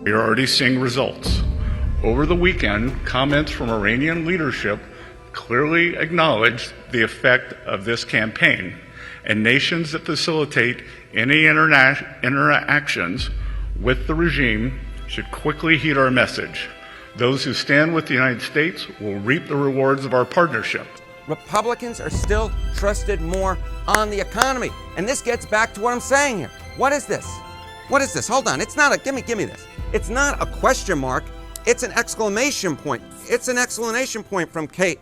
We are already seeing results. Over the weekend, comments from Iranian leadership clearly acknowledged the effect of this campaign, and nations that facilitate any interactions with the regime should quickly heed our message. Those who stand with the United States will reap the rewards of our partnership. Republicans are still trusted more on the economy. And this gets back to what I'm saying here. What is this? What is this? Hold on. It's not a, give me this. It's not a question mark. It's an exclamation point. It's an exclamation point from Kate,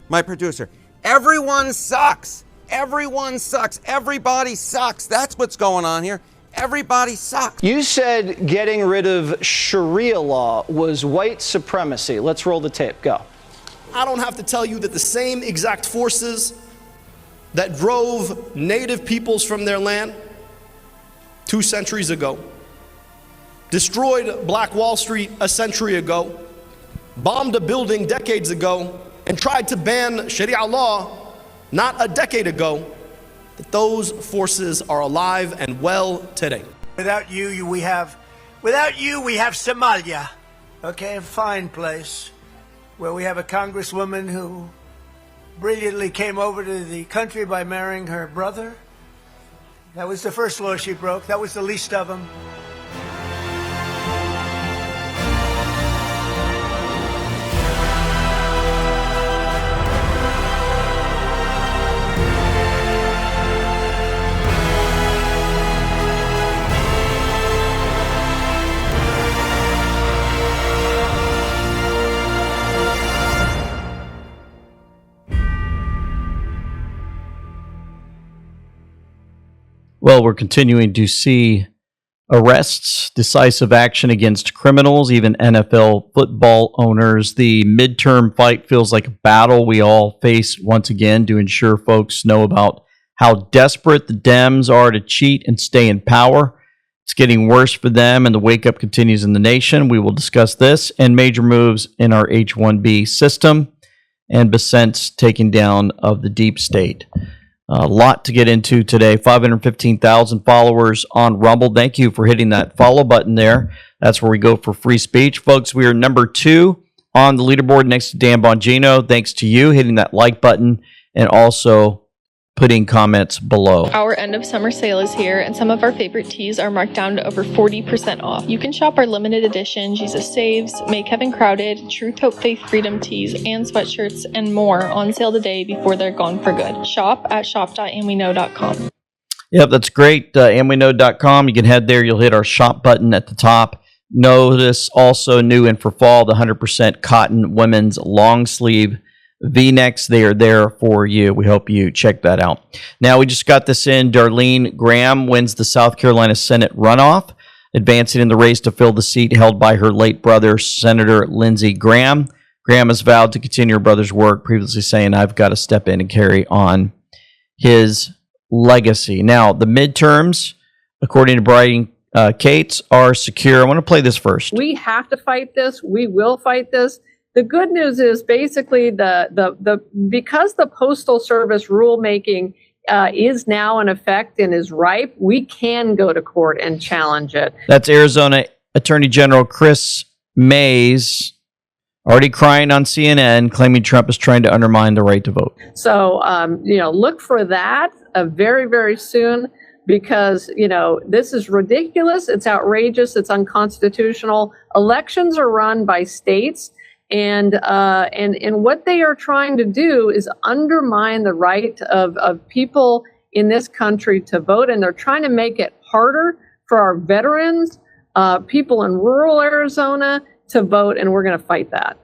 my producer. Everyone sucks. Everyone sucks. Everybody sucks. That's what's going on here. Everybody sucks. You said getting rid of Sharia law was white supremacy. Let's roll the tape. Go. I don't have to tell you that the same exact forces that drove native peoples from their land 2 centuries ago, destroyed Black Wall Street a century ago, bombed a building decades ago, and tried to ban Sharia law not a decade ago, that those forces are alive and well today. Without you, we have Somalia, okay, a fine place, where we have a congresswoman who brilliantly came over to the country by marrying her brother. That was the first law she broke. That was the least of them. Well, we're continuing to see arrests, decisive action against criminals, even NFL football owners. The midterm fight feels like a battle we all face once again to ensure folks know about how desperate the Dems are to cheat and stay in power. It's getting worse for them, and the wake-up continues in the nation. We will discuss this and major moves in our H1-B system and Bessent's taking down of the deep state. A lot to get into today. 515,000 followers on Rumble. Thank you for hitting that follow button there. That's where we go for free speech. Folks, we are number 2 on the leaderboard next to Dan Bongino. Thanks to you hitting that like button and also putting comments below. Our end of summer sale is here, and some of our favorite tees are marked down to over 40% off. You can shop our limited edition Jesus Saves, Make Heaven Crowded, Truth, Hope, Faith, Freedom tees, and sweatshirts, and more on sale today before they're gone for good. Shop at shop.amweknow.com. Yep, that's great. Amweknow.com. You can head there. You'll hit our shop button at the top. Notice also new and for fall, the 100% cotton women's long sleeve V-necks. They are there for you. We hope you check that out. Now, we just got this in. Darlene Graham wins the South Carolina Senate runoff, advancing in the race to fill the seat held by her late brother, Senator Lindsey Graham. Graham has vowed to continue her brother's work, previously saying, "I've got to step in and carry on his legacy." Now, the midterms, according to Brian Cates, are secure. I want to play this first. We have to fight this. We will fight this. The good news is basically because the Postal Service rulemaking is now in effect and is ripe, we can go to court and challenge it. That's Arizona Attorney General Chris Mays already crying on CNN, claiming Trump is trying to undermine the right to vote. So, look for that very, very soon, because, this is ridiculous. It's outrageous. It's unconstitutional. Elections are run by states. And what they are trying to do is undermine the right of people in this country to vote. And they're trying to make it harder for our veterans, people in rural Arizona to vote. And we're going to fight that.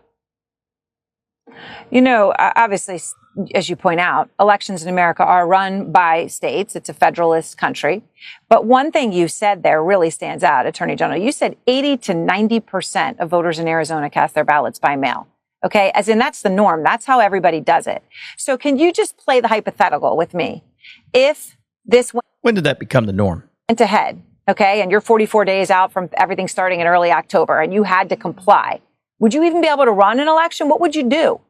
Obviously, as you point out, elections in America are run by states. It's a federalist country. But one thing you said there really stands out, Attorney General. You said 80 to 90% of voters in Arizona cast their ballots by mail. Okay, as in that's the norm. That's how everybody does it. So can you just play the hypothetical with me? If this when did that become the norm? Went ahead, okay, and you're 44 days out from everything starting in early October, and you had to comply, would you even be able to run an election? What would you do?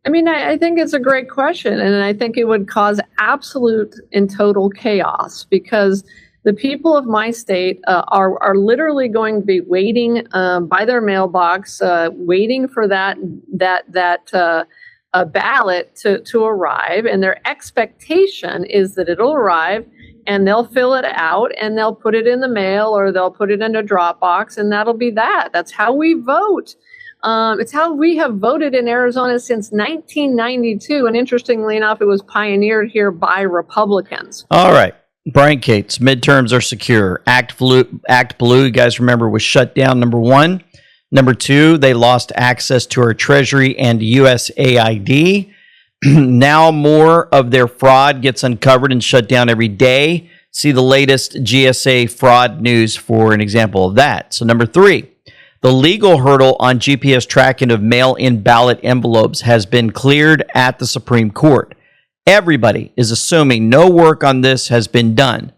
I think it's a great question, and I think it would cause absolute and total chaos, because The people of my state are literally going to be waiting by their mailbox, waiting for that ballot to arrive, and their expectation is that it'll arrive, and they'll fill it out, and they'll put it in the mail, or they'll put it in a drop box, and that'll be that. That's how we vote. It's how we have voted in Arizona since 1992, and interestingly enough, it was pioneered here by Republicans. All right. Brian Cates, midterms are secure. Act Blue, you guys remember, was shut down, number one. Number two, they lost access to our Treasury and USAID. Now more of their fraud gets uncovered and shut down every day. See the latest GSA fraud news for an example of that. So number three, the legal hurdle on GPS tracking of mail-in ballot envelopes has been cleared at the Supreme Court. Everybody is assuming no work on this has been done,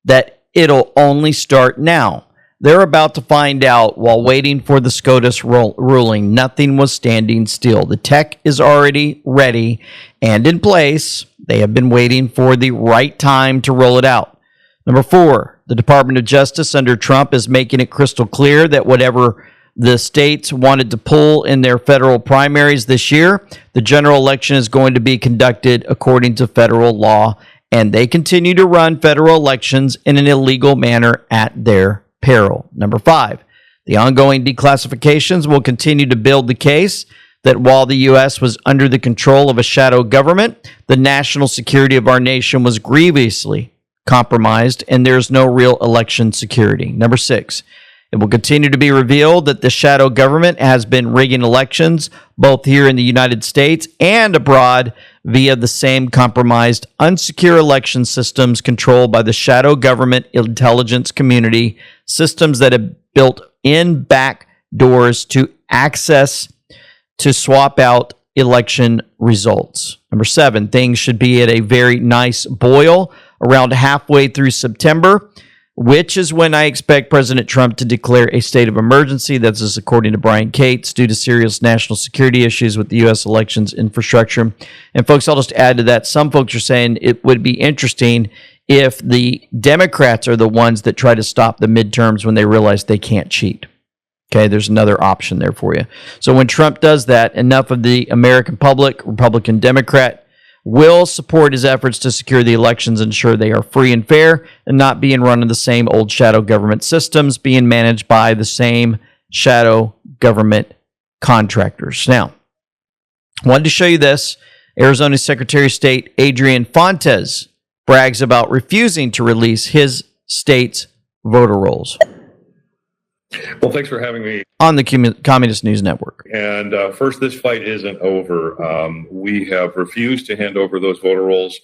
that it'll only start now. They're about to find out while waiting for the SCOTUS ruling. Nothing was standing still. The tech is already ready and in place. They have been waiting for the right time to roll it out. Number four, the Department of Justice under Trump is making it crystal clear that whatever the states wanted to pull in their federal primaries this year, the general election is going to be conducted according to federal law, and they continue to run federal elections in an illegal manner at their peril. Number five, the ongoing declassifications will continue to build the case that while the U.S. was under the control of a shadow government, the national security of our nation was grievously compromised, and there's no real election security. Number six, it will continue to be revealed that the shadow government has been rigging elections both here in the United States and abroad via the same compromised, unsecure election systems controlled by the shadow government intelligence community, systems that have built in back doors to access to swap out election results. Number seven, things should be at a very nice boil around halfway through September, which is when I expect President Trump to declare a state of emergency. That's according to Brian Cates, due to serious national security issues with the U.S. elections infrastructure. And folks, I'll just add to that. Some folks are saying it would be interesting if the Democrats are the ones that try to stop the midterms when they realize they can't cheat. Okay, there's another option there for you. So when Trump does that, enough of the American public, Republican, Democrat, will support his efforts to secure the elections, ensure they are free and fair, and not being run in the same old shadow government systems, being managed by the same shadow government contractors. Now, I wanted to show you this. Arizona Secretary of State Adrian Fontes brags about refusing to release his state's voter rolls. Well, thanks for having me on the Communist News Network. And first, this fight isn't over. We have refused to hand over those voter rolls.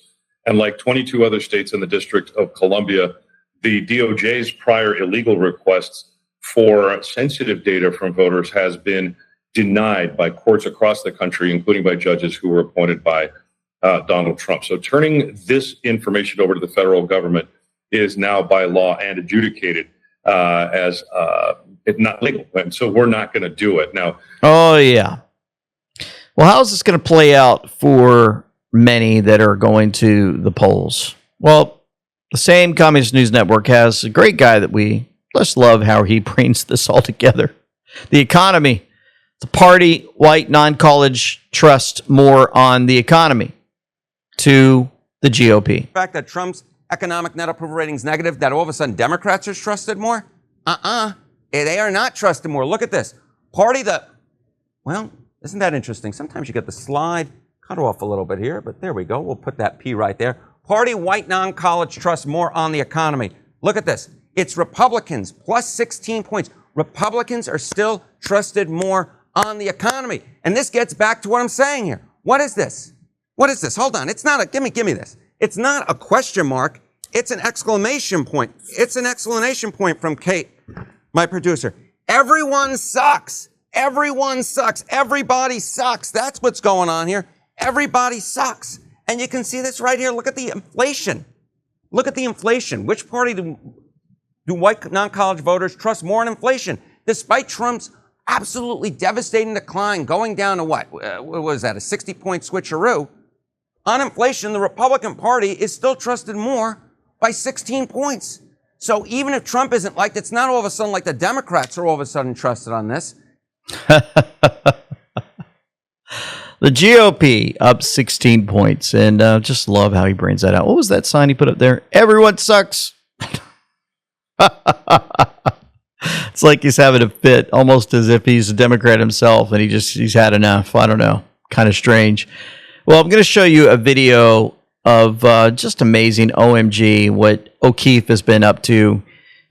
And like 22 other states in the District of Columbia, the DOJ's prior illegal requests for sensitive data from voters has been denied by courts across the country, including by judges who were appointed by Donald Trump. So turning this information over to the federal government is now by law and adjudicated as it's not legal. And so we're not going to do it. Now, oh, yeah. Well, how's this going to play out for many that are going to the polls? Well, the same Communist News Network has a great guy that we just love how he brings this all together. The economy. The party, white, non-college, trust more on the economy to the GOP. The fact that Trump's economic net approval rating is negative, that all of a sudden Democrats are trusted more? They are not trusted more. Look at this. Well, isn't that interesting? Sometimes you get the slide cut off a little bit here, but there we go. We'll put that P right there. Party, white, non-college trust more on the economy. Look at this. It's Republicans, plus 16 points. Republicans are still trusted more on the economy. And this gets back to what I'm saying here. What is this? What is this? Hold on. It's not a, give me this. It's not a question mark. It's an exclamation point. It's an exclamation point from Kate, my producer. Everyone sucks. Everyone sucks. Everybody sucks. That's what's going on here. Everybody sucks. And you can see this right here. Look at the inflation. Look at the inflation. Which party do white non-college voters trust more in inflation? Despite Trump's absolutely devastating decline, going down to what was that, a 60-point switcheroo? On inflation, the Republican Party is still trusted more by 16 points. So even if Trump isn't liked, it's not all of a sudden like the Democrats are all of a sudden trusted on this. The GOP up 16 points, and just love how he brings that out. What was that sign he put up there? Everyone sucks. It's like he's having a fit, almost as if he's a Democrat himself, and he's had enough. I don't know. Kind of strange. Well, I'm going to show you a video of just amazing OMG what O'Keefe has been up to.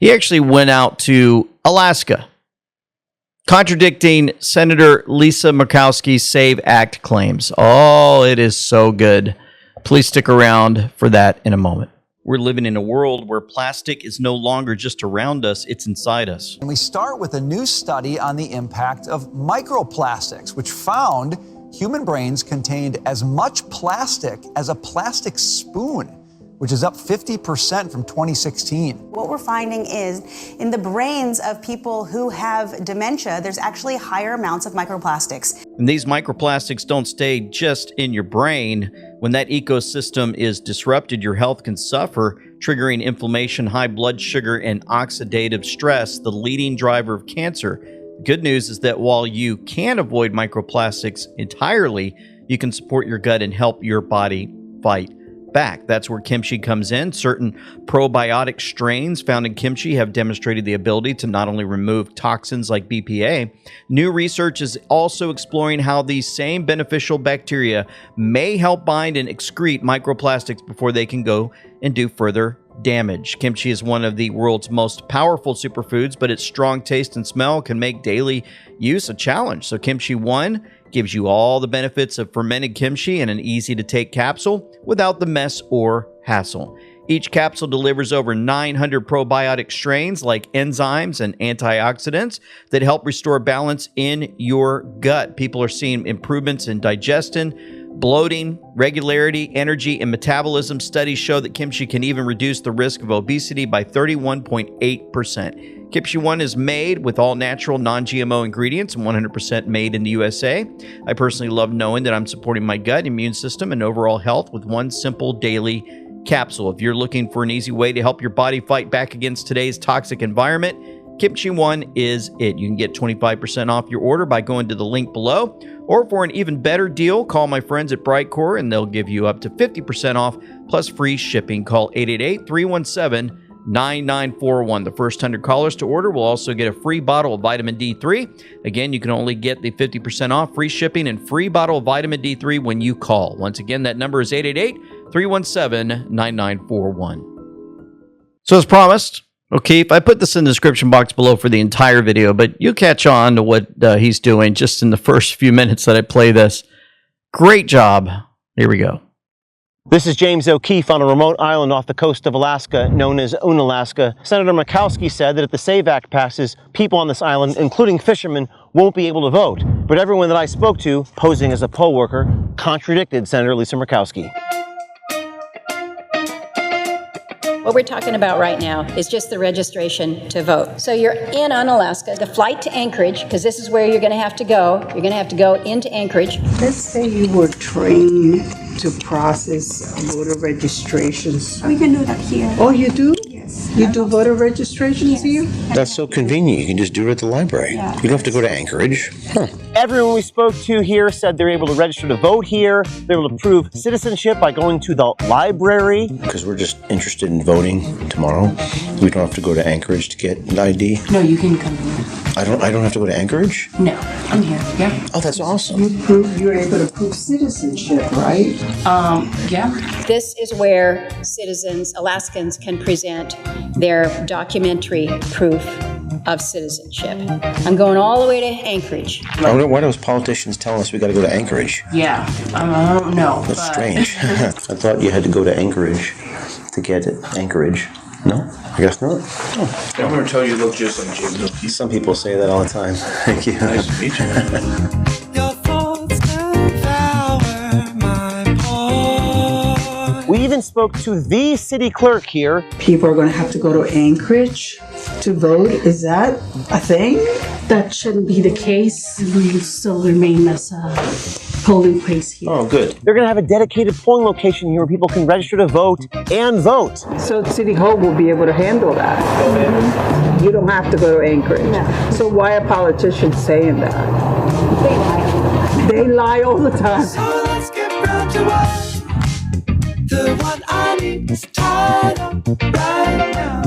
He actually went out to Alaska, contradicting Senator Lisa Murkowski's SAVE Act claims. Oh, it is so good. Please stick around for that in a moment. We're living in a world where plastic is no longer just around us, it's inside us. And we start with a new study on the impact of microplastics, which found human brains contained as much plastic as a plastic spoon, which is up 50% from 2016. What we're finding is in the brains of people who have dementia, there's actually higher amounts of microplastics. And these microplastics don't stay just in your brain. When that ecosystem is disrupted, your health can suffer, triggering inflammation, high blood sugar, and oxidative stress, the leading driver of cancer. The good news is that while you can avoid microplastics entirely, you can support your gut and help your body fight back. That's where kimchi comes in. Certain probiotic strains found in kimchi have demonstrated the ability to not only remove toxins like BPA, new research is also exploring how these same beneficial bacteria may help bind and excrete microplastics before they can go and do further damage. Kimchi is one of the world's most powerful superfoods, but its strong taste and smell can make daily use a challenge. So Kimchi 1 gives you all the benefits of fermented kimchi in an easy-to-take capsule without the mess or hassle. Each capsule delivers over 900 probiotic strains like enzymes and antioxidants that help restore balance in your gut. People are seeing improvements in digestion, bloating, regularity, energy, and metabolism. Studies show that kimchi can even reduce the risk of obesity by 31.8%. Kimchi 1 is made with all natural, non-GMO ingredients and 100% made in the USA. I personally love knowing that I'm supporting my gut, immune system, and overall health with one simple daily capsule. If you're looking for an easy way to help your body fight back against today's toxic environment, Kimchi 1 is it. You can get 25% off your order by going to the link below, or for an even better deal, call my friends at Brightcore and they'll give you up to 50% off plus free shipping. Call 888-317-9941. The first 100 callers to order will also get a free bottle of vitamin D3. Again, you can only get the 50% off, free shipping, and free bottle of vitamin D3 when you call. Once again, that number is 888-317-9941. So as promised, O'Keefe, I put this in the description box below for the entire video, but you'll catch on to what he's doing just in the first few minutes that I play this. Great job. Here we go. This is James O'Keefe on a remote island off the coast of Alaska known as Unalaska. Senator Murkowski said that if the SAVE Act passes, people on this island, including fishermen, won't be able to vote. But everyone that I spoke to, posing as a poll worker, contradicted Senator Lisa Murkowski. What we're talking about right now is just the registration to vote. So you're in Unalaska, the flight to Anchorage, because this is where you're going to have to go. You're going to have to go into Anchorage. Let's say you were trained to process voter registrations. We can do that here. Oh, you do? Yes. You do voter registrations here? That's so convenient. You can just do it at the library. Yeah. You don't have to go to Anchorage. Huh. Everyone we spoke to here said they're able to register to vote here. They're able to prove citizenship by going to the library. Because we're just interested in voting tomorrow. We don't have to go to Anchorage to get an ID. No, you can come here. I don't have to go to Anchorage? No, I'm here. Yeah. Oh, that's awesome. You're able to prove citizenship, right? Yeah. This is where citizens, Alaskans, can present their documentary proof of citizenship. I'm going all the way to Anchorage. Why do those politicians tell us we got to go to Anchorage? Yeah, I don't know. That's strange. I thought you had to go to Anchorage to get it. Anchorage. No, I guess not. Oh. I'm going to tell you look just like James O'Keefe. Some people say that all the time. Thank you. Nice to meet you. We even spoke to the city clerk here. People are going to have to go to Anchorage to vote. Is that a thing? That shouldn't be the case. We still remain as polling place here. Oh, good. They're going to have a dedicated polling location here where people can register to vote and vote. So City Hall will be able to handle that. You don't have to go to Anchorage. No. So why are politicians saying that? They lie. They lie all the time. So let's get round to what the one I need is tied up right now.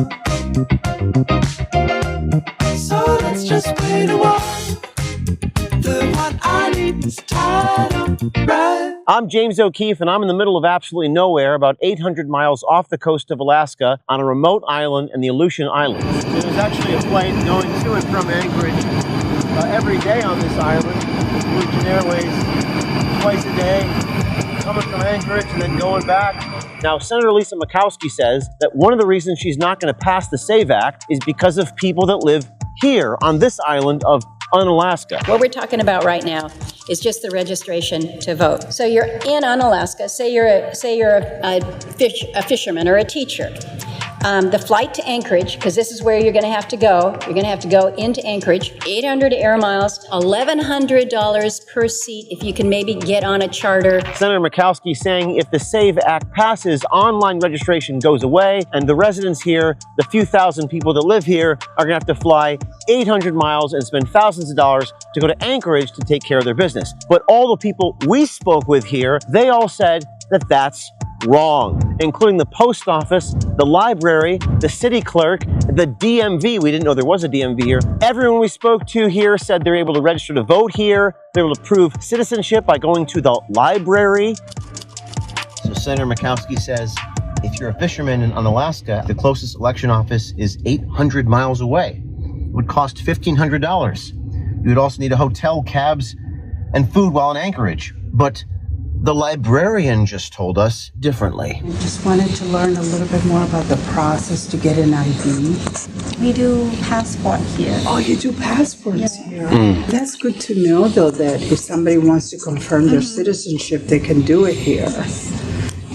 So let's just wait a while. The one I need is tied up right. I'm James O'Keefe, and I'm in the middle of absolutely nowhere, about 800 miles off the coast of Alaska, on a remote island in the Aleutian Islands. There's actually a flight going to and from Anchorage every day on this island. Aleutian Airways, twice a day, coming from Anchorage and then going back. Now, Senator Lisa Murkowski says that one of the reasons she's not going to pass the SAVE Act is because of people that live here on this island of Unalaska. What we're talking about right now is just the registration to vote. So you're in Unalaska, say you're a fisherman or a teacher. The flight to Anchorage, because this is where you're going to have to go. You're going to have to go into Anchorage, 800 air miles, $1,100 per seat if you can maybe get on a charter. Senator Murkowski saying if the SAVE Act passes, online registration goes away, and the residents here, the few thousand people that live here, are going to have to fly 800 miles and spend thousands of dollars to go to Anchorage to take care of their business. But all the people we spoke with here, they all said that that's wrong, including the post office, the library, the city clerk, the DMV. We didn't know there was a DMV here. Everyone we spoke to here said they're able to register to vote here. They're able to prove citizenship by going to the library. So Senator Murkowski says if you're a fisherman in Unalaska, the closest election office is 800 miles away. It would cost $1,500. You would also need a hotel, cabs, and food while in Anchorage. But the librarian just told us differently. I just wanted to learn a little bit more about the process to get an ID. We do passport here. Oh, you do passports here. Mm. That's good to know, though, that if somebody wants to confirm their citizenship, they can do it here.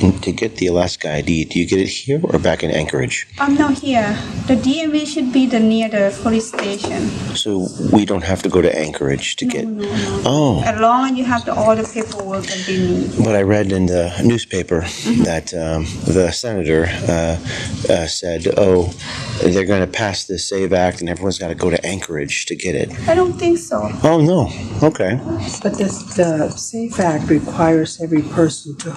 And to get the Alaska ID, do you get it here or back in Anchorage? I'm not here. The DMV should be near the police station. So we don't have to go to Anchorage to get... No. Oh. As long as you have all the paperwork that they need. But I read in the newspaper that the senator said, oh, they're going to pass this SAVE Act and everyone's got to go to Anchorage to get it. I don't think so. Oh, no. Okay. But the SAFE Act requires every person to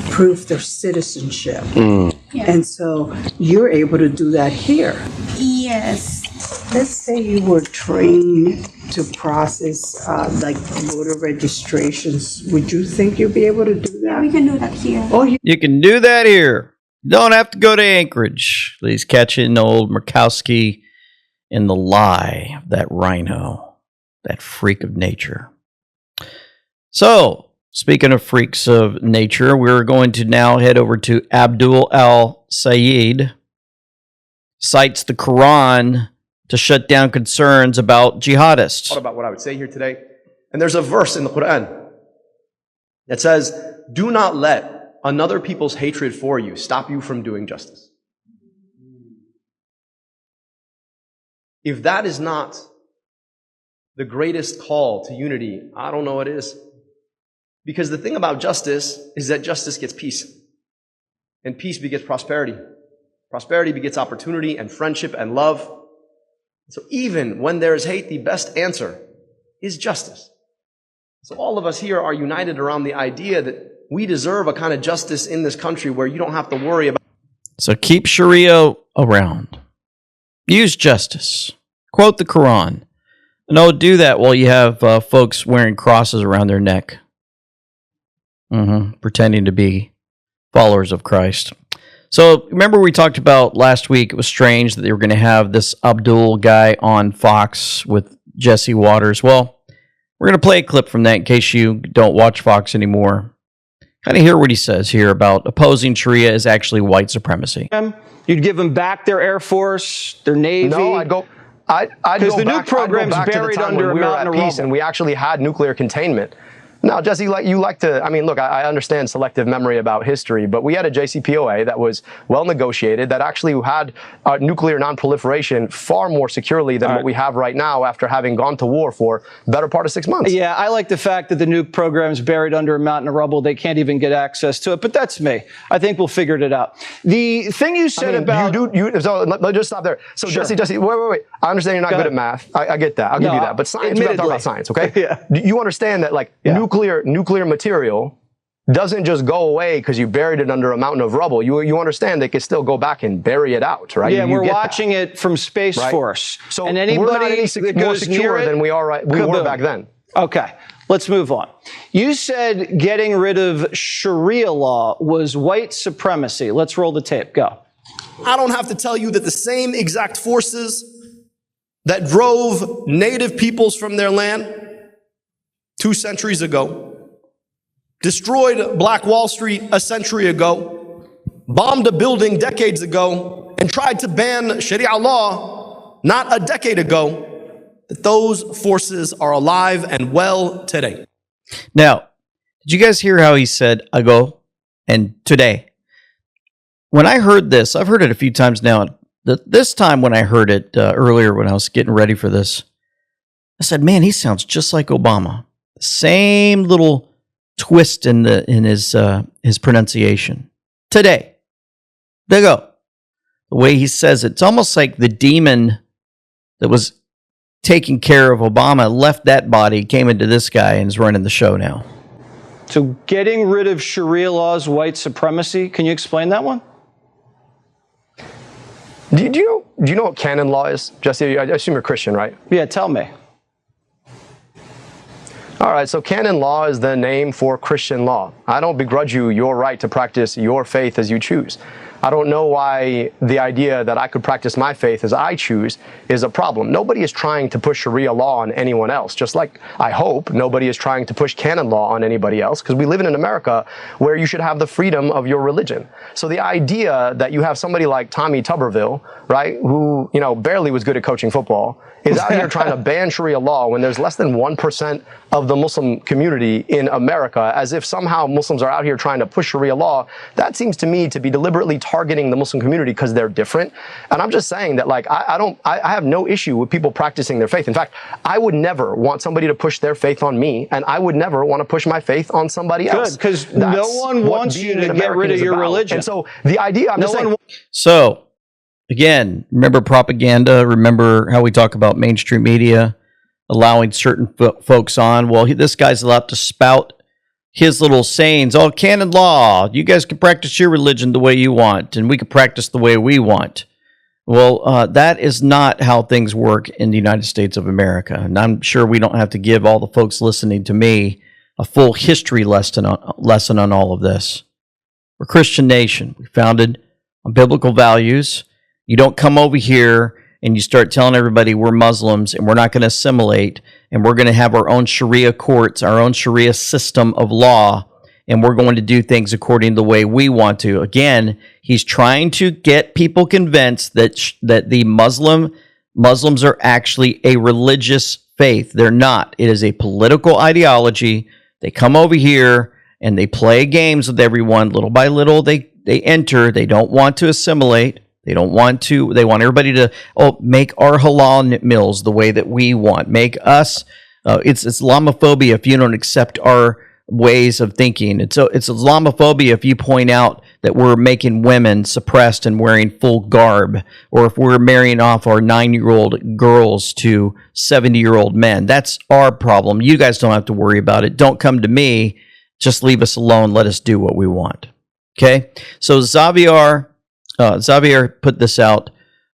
prove their citizenship. Yeah. And so you're able to do that here. Yes. Let's say you were trained to process like voter registrations. Would you think you'd be able to do that? We can do that here. Oh, You can do that here. Don't have to go to Anchorage. Please catch in old Murkowski in the lie of that rhino, that freak of nature. So, speaking of freaks of nature, we're going to now head over to Abdul al-Sayed. Cites the Quran to shut down concerns about jihadists. Thought about what I would say here today. And there's a verse in the Quran that says, do not let another people's hatred for you stop you from doing justice. If that is not the greatest call to unity, I don't know what is. Because the thing about justice is that justice gets peace. And peace begets prosperity. Prosperity begets opportunity and friendship and love. So even when there is hate, the best answer is justice. So all of us here are united around the idea that we deserve a kind of justice in this country where you don't have to worry about. So keep Sharia around. Use justice. Quote the Quran. No, do that while you have folks wearing crosses around their neck. Pretending to be followers of Christ. So remember we talked about last week, it was strange that they were going to have this Abdul guy on Fox with Jesse Waters. Well, we're going to play a clip from that in case you don't watch Fox anymore. Kind of hear what he says here about opposing Sharia is actually white supremacy. You'd give them back their Air Force, their Navy. No, I'd go Because the new program's back to the buried time under when a we were mountain at of peace rubble. and we actually had nuclear containment. Now, Jesse, you like to, I mean, look, I understand selective memory about history, but we had a JCPOA that was well negotiated, that actually had nuclear non-proliferation far more securely than what we have right now after having gone to war for the better part of 6 months. Yeah, I like the fact that the nuke program's buried under a mountain of rubble. They can't even get access to it, but that's me. I think we'll figure it out. The thing you said about... So let's just stop there. So Sure. Jesse, wait. I understand you're not good at math. I get that. I'll give you that. But science, we got to talk about science, okay? Yeah. You understand that, like, nuclear material doesn't just go away because you buried it under a mountain of rubble. You understand they can still go back and bury it out, right? Yeah, You we're get watching it from Space Right. Force. So and we're anybody not any that more goes secure near it, than we were back then. Okay, let's move on. You said getting rid of Sharia law was white supremacy. Let's roll the tape. Go. I don't have to tell you that the same exact forces that drove native peoples from their land 2 centuries ago, destroyed Black Wall Street a century ago, bombed a building decades ago, and tried to ban Sharia law not a decade ago, that those forces are alive and well today. Now, did you guys hear how he said ago and today? When I heard this, I've heard it a few times now. This time when I heard it earlier when I was getting ready for this, I said, man, he sounds just like Obama. Same little twist in his pronunciation. Today. There you go. The way he says it, it's almost like the demon that was taking care of Obama left that body, came into this guy, and is running the show now. So getting rid of Sharia law is white supremacy. Can you explain that one? Do you know what canon law is? Jesse, I assume you're Christian, right? Yeah, tell me. All right, so canon law is the name for Christian law. I don't begrudge you your right to practice your faith as you choose. I don't know why the idea that I could practice my faith as I choose is a problem. Nobody is trying to push Sharia law on anyone else, just like I hope nobody is trying to push canon law on anybody else, because we live in an America where you should have the freedom of your religion. So the idea that you have somebody like Tommy Tuberville, right, who, barely was good at coaching football, is out here trying to ban Sharia law when there's less than 1% of the Muslim community in America, as if somehow Muslims are out here trying to push Sharia law. That seems to me to be deliberately targeting the Muslim community because they're different. And I'm just saying that, like, I have no issue with people practicing their faith. In fact, I would never want somebody to push their faith on me, and I would never want to push my faith on somebody else. Good, because no one wants you to get rid of your religion. And so the idea, I'm just saying. So, again, remember propaganda? Remember how we talk about mainstream media allowing certain folks on? Well, this guy's allowed to spout his little sayings. Oh, canon law. You guys can practice your religion the way you want, and we can practice the way we want. Well, that is not how things work in the United States of America. And I'm sure we don't have to give all the folks listening to me a full history lesson on all of this. We're a Christian nation. We founded on biblical values. You don't come over here and you start telling everybody we're Muslims and we're not going to assimilate and we're going to have our own Sharia courts, our own Sharia system of law, and we're going to do things according to the way we want to. Again, he's trying to get people convinced that the Muslims are actually a religious faith. They're not. It is a political ideology. They come over here and they play games with everyone. Little by little, they enter. They don't want to assimilate. They want everybody to, make our halal meals the way that we want. Make us, it's Islamophobia if you don't accept our ways of thinking. It's Islamophobia if you point out that we're making women suppressed and wearing full garb, or if we're marrying off our 9-year-old girls to 70-year-old men. That's our problem. You guys don't have to worry about it. Don't come to me. Just leave us alone. Let us do what we want. Okay? So Xavier put this out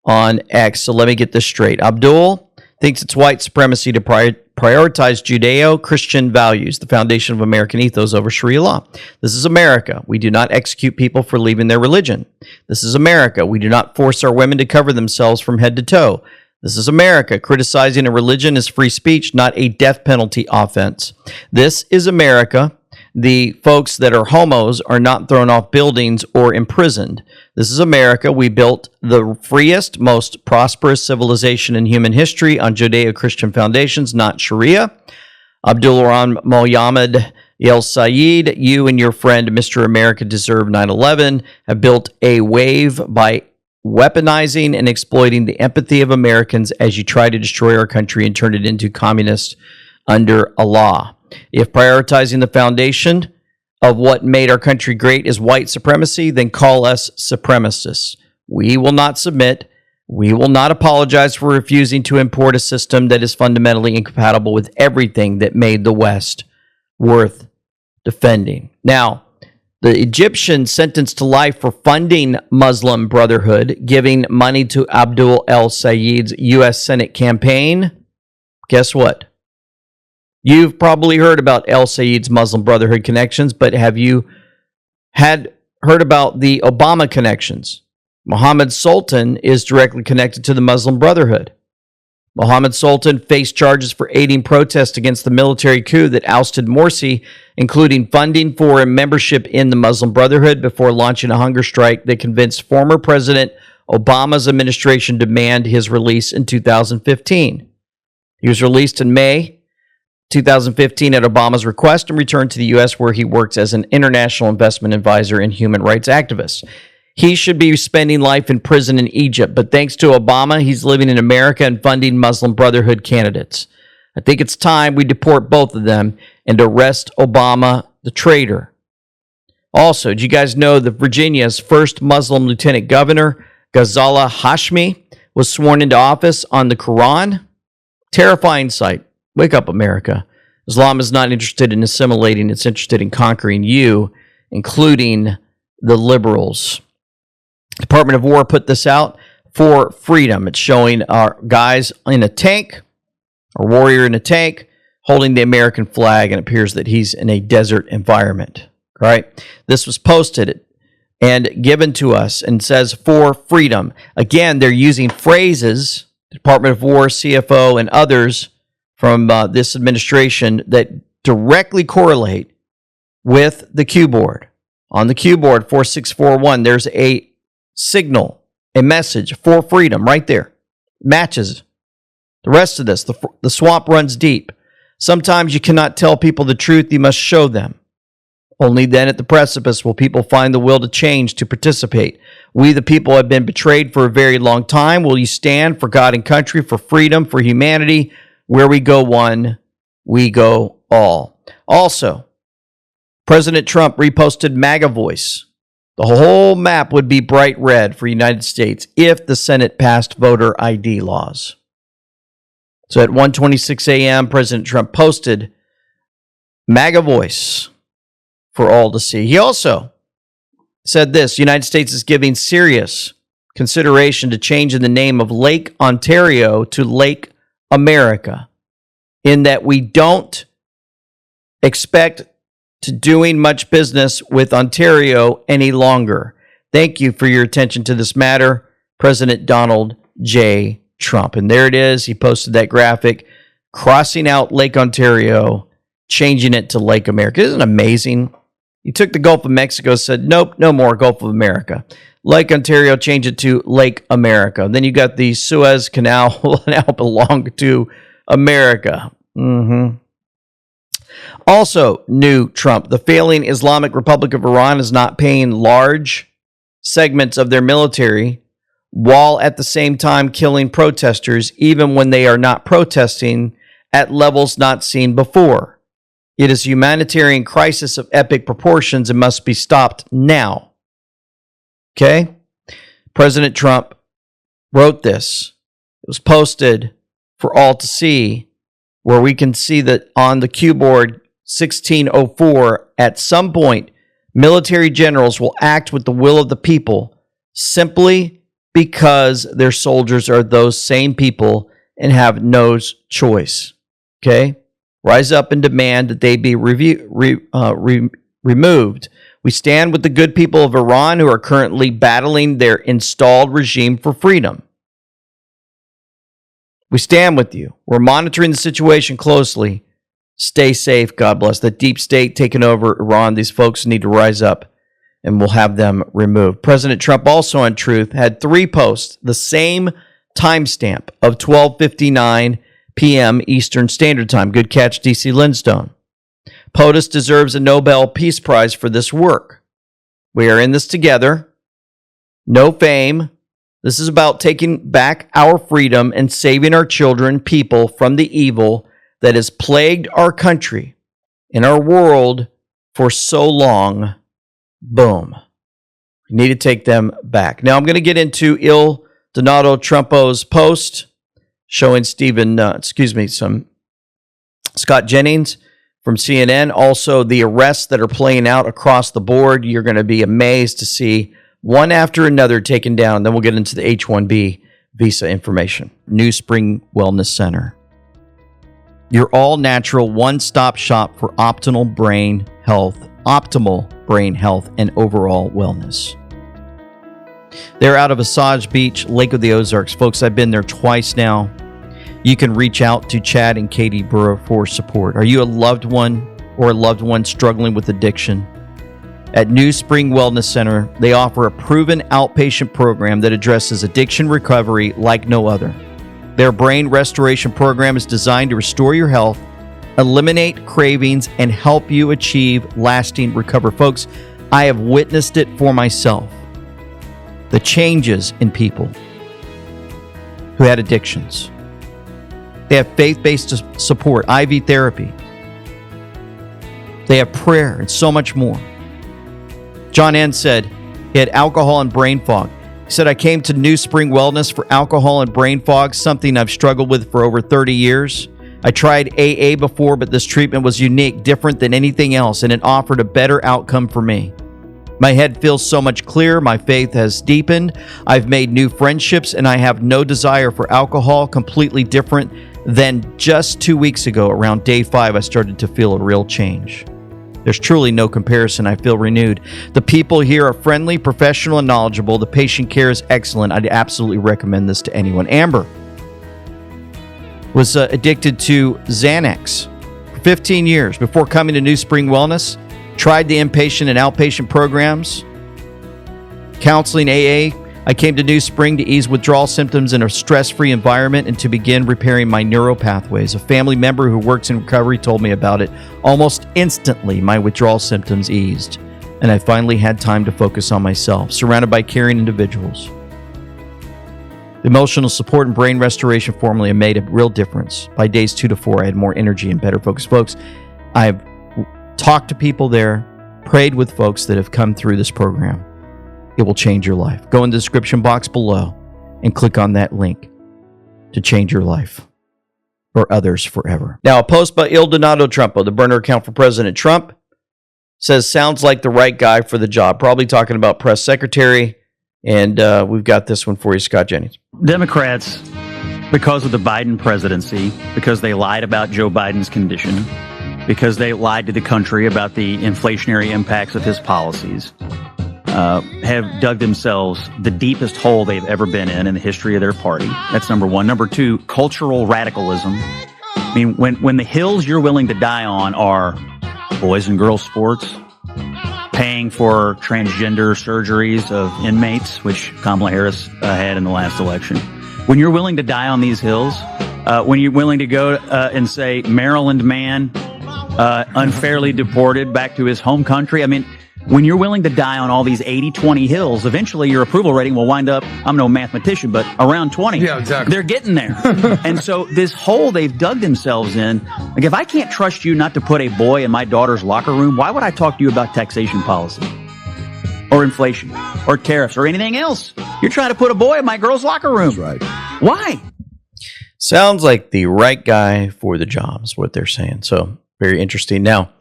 on X, so let me get this straight. Abdul thinks it's white supremacy to prioritize Judeo-Christian values, the foundation of American ethos, over Sharia law. This is America. We do not execute people for leaving their religion. This is America. We do not force our women to cover themselves from head to toe. This is America. Criticizing a religion is free speech, not a death penalty offense. This is America. The folks that are homos are not thrown off buildings or imprisoned. This is America. We built the freest, most prosperous civilization in human history on Judeo-Christian foundations, not Sharia. Abdul Rahman Mohammed El Sayed, you and your friend Mr. America Deserve 9/11 have built a wave by weaponizing and exploiting the empathy of Americans as you try to destroy our country and turn it into communist under Allah. If prioritizing the foundation of what made our country great is white supremacy, then call us supremacists. We will not submit. We will not apologize for refusing to import a system that is fundamentally incompatible with everything that made the West worth defending. Now, the Egyptian sentenced to life for funding Muslim Brotherhood, giving money to Abdul El Sayed's U.S. Senate campaign. Guess what? You've probably heard about El Sayed's Muslim Brotherhood connections, but have you heard about the Obama connections? Mohammed Sultan is directly connected to the Muslim Brotherhood. Mohammed Sultan faced charges for aiding protests against the military coup that ousted Morsi, including funding for and membership in the Muslim Brotherhood before launching a hunger strike that convinced former President Obama's administration to demand his release in 2015. He was released in May 2015 at Obama's request and returned to the U.S., where he works as an international investment advisor and human rights activist. He should be spending life in prison in Egypt, but thanks to Obama, he's living in America and funding Muslim Brotherhood candidates. I think it's time we deport both of them and arrest Obama, the traitor. Also, did you guys know that Virginia's first Muslim lieutenant governor, Ghazala Hashmi, was sworn into office on the Quran? Terrifying sight. Wake up, America. Islam is not interested in assimilating. It's interested in conquering you, including the liberals. Department of War put this out for freedom. It's showing our guys in a tank, a warrior in a tank, holding the American flag, and it appears that he's in a desert environment. Right? This was posted and given to us and says for freedom. Again, they're using phrases, Department of War, CFO, and others from this administration that directly correlate with the Q board. On the Q board, 4641, there's a signal, a message for freedom right there. Matches the rest of this. The swamp runs deep. Sometimes you cannot tell people the truth. You must show them. Only then at the precipice will people find the will to change, to participate. We, the people, have been betrayed for a very long time. Will you stand for God and country, for freedom, for humanity? Where we go one, we go all. Also, President Trump reposted MAGA Voice. The whole map would be bright red for United States if the Senate passed voter ID laws. So at 1:26 a.m., President Trump posted MAGA Voice for all to see. He also said this: United States is giving serious consideration to changing the name of Lake Ontario to Lake America, in that we don't expect to doing much business with Ontario any longer. Thank you for your attention to this matter, President Donald J. Trump. And there it is. He posted that graphic, crossing out Lake Ontario, changing it to Lake America. Isn't it amazing? He took the Gulf of Mexico, said, nope, no more Gulf of America. Lake Ontario, change it to Lake America. Then you got the Suez Canal will now belong to America. Also, new Trump, the failing Islamic Republic of Iran is not paying large segments of their military, while at the same time killing protesters, even when they are not protesting at levels not seen before. It is a humanitarian crisis of epic proportions and must be stopped now. Okay? President Trump wrote this. It was posted for all to see, where we can see that on the Q board 1604, at some point, military generals will act with the will of the people simply because their soldiers are those same people and have no choice. Okay? Rise up and demand that they be removed. We stand with the good people of Iran who are currently battling their installed regime for freedom. We stand with you. We're monitoring the situation closely. Stay safe. God bless. The deep state taking over Iran. These folks need to rise up, and we'll have them removed. President Trump also, on Truth, had 3 posts, the same timestamp of 12:59 p.m. Eastern Standard Time. Good catch, DC Lindstone. POTUS deserves a Nobel Peace Prize for this work. We are in this together. No fame. This is about taking back our freedom and saving our children, people, from the evil that has plagued our country and our world for so long. Boom. We need to take them back. Now I'm going to get into Il Donato Trumpo's post showing some Scott Jennings from CNN. Also, the arrests that are playing out across the board. You're going to be amazed to see one after another taken down. Then we'll get into the H1-B visa information. New Spring Wellness Center. Your all-natural one-stop shop for optimal brain health and overall wellness. They're out of Osage Beach, Lake of the Ozarks. Folks, I've been there twice now. You can reach out to Chad and Katie Burrow for support. Are you a loved one or a loved one struggling with addiction? At New Spring Wellness Center, they offer a proven outpatient program that addresses addiction recovery like no other. Their brain restoration program is designed to restore your health, eliminate cravings, and help you achieve lasting recovery. Folks, I have witnessed it for myself. The changes in people who had addictions. They have faith-based support, IV therapy. They have prayer and so much more. John N. said he had alcohol and brain fog. He said, I came to New Spring Wellness for alcohol and brain fog, something I've struggled with for over 30 years. I tried AA before, but this treatment was unique, different than anything else, and it offered a better outcome for me. My head feels so much clearer. My faith has deepened. I've made new friendships, and I have no desire for alcohol, completely different than just 2 weeks ago. Around day 5, I started to feel a real change. There's truly no comparison. I feel renewed. The people here are friendly, professional, and knowledgeable. The patient care is excellent. I'd absolutely recommend this to anyone. Amber was addicted to Xanax for 15 years before coming to New Spring Wellness. Tried the inpatient and outpatient programs, counseling, AA. I came to New Spring to ease withdrawal symptoms in a stress-free environment and to begin repairing my neural pathways. A family member who works in recovery told me about it. Almost instantly, my withdrawal symptoms eased, and I finally had time to focus on myself, surrounded by caring individuals. The emotional support and brain restoration formula made a real difference. By days 2 to 4, I had more energy and better focus. Folks, I've talked to people there, prayed with folks that have come through this program. It will change your life. Go in the description box below and click on that link to change your life or others forever. Now, a post by Il Donato Trumpo, the burner account for President Trump, says, sounds like the right guy for the job. Probably talking about press secretary. And we've got this one for you, Scott Jennings. Democrats, because of the Biden presidency, because they lied about Joe Biden's condition, because they lied to the country about the inflationary impacts of his policies, have dug themselves the deepest hole they've ever been in the history of their party. That's number one. Number two, cultural radicalism. I mean, when the hills you're willing to die on are boys and girls sports, paying for transgender surgeries of inmates, which Kamala Harris had in the last election. When you're willing to die on these hills, when you're willing to go and say Maryland man unfairly deported back to his home country, I mean, when you're willing to die on all these 80-20 hills, eventually your approval rating will wind up, I'm no mathematician, but around 20. Yeah, exactly. They're getting there. And so this hole they've dug themselves in, like if I can't trust you not to put a boy in my daughter's locker room, why would I talk to you about taxation policy or inflation or tariffs or anything else? You're trying to put a boy in my girl's locker room. That's right. Why? Sounds like the right guy for the job is what they're saying. So very interesting. Now,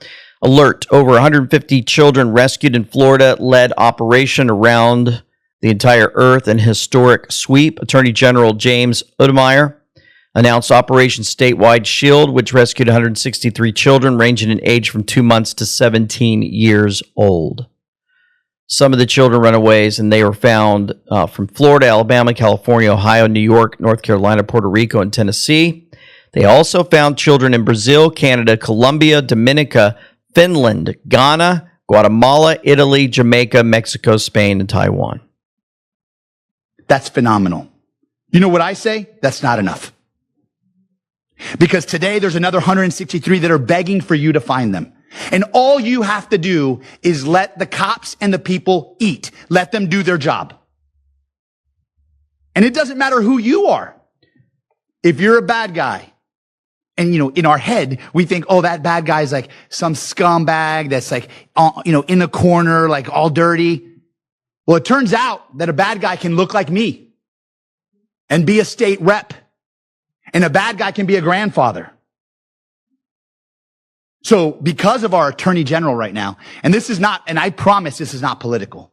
alert, over 150 children rescued in Florida led operation around the entire earth and historic sweep. Attorney General James Odemeyer announced Operation Statewide Shield, which rescued 163 children ranging in age from 2 months to 17 years old. Some of the children runaways, and they were found from Florida, Alabama, California, Ohio, New York, North Carolina, Puerto Rico, and Tennessee. They also found children in Brazil, Canada, Colombia, Dominica, Finland, Ghana, Guatemala, Italy, Jamaica, Mexico, Spain, and Taiwan. That's phenomenal. You know what I say? That's not enough. Because today there's another 163 that are begging for you to find them. And all you have to do is let the cops and the people eat. Let them do their job. And it doesn't matter who you are. If you're a bad guy, and, in our head, we think, oh, that bad guy is like some scumbag that's like, in the corner, like all dirty. Well, it turns out that a bad guy can look like me and be a state rep. And a bad guy can be a grandfather. So because of our attorney general right now, and I promise this is not political.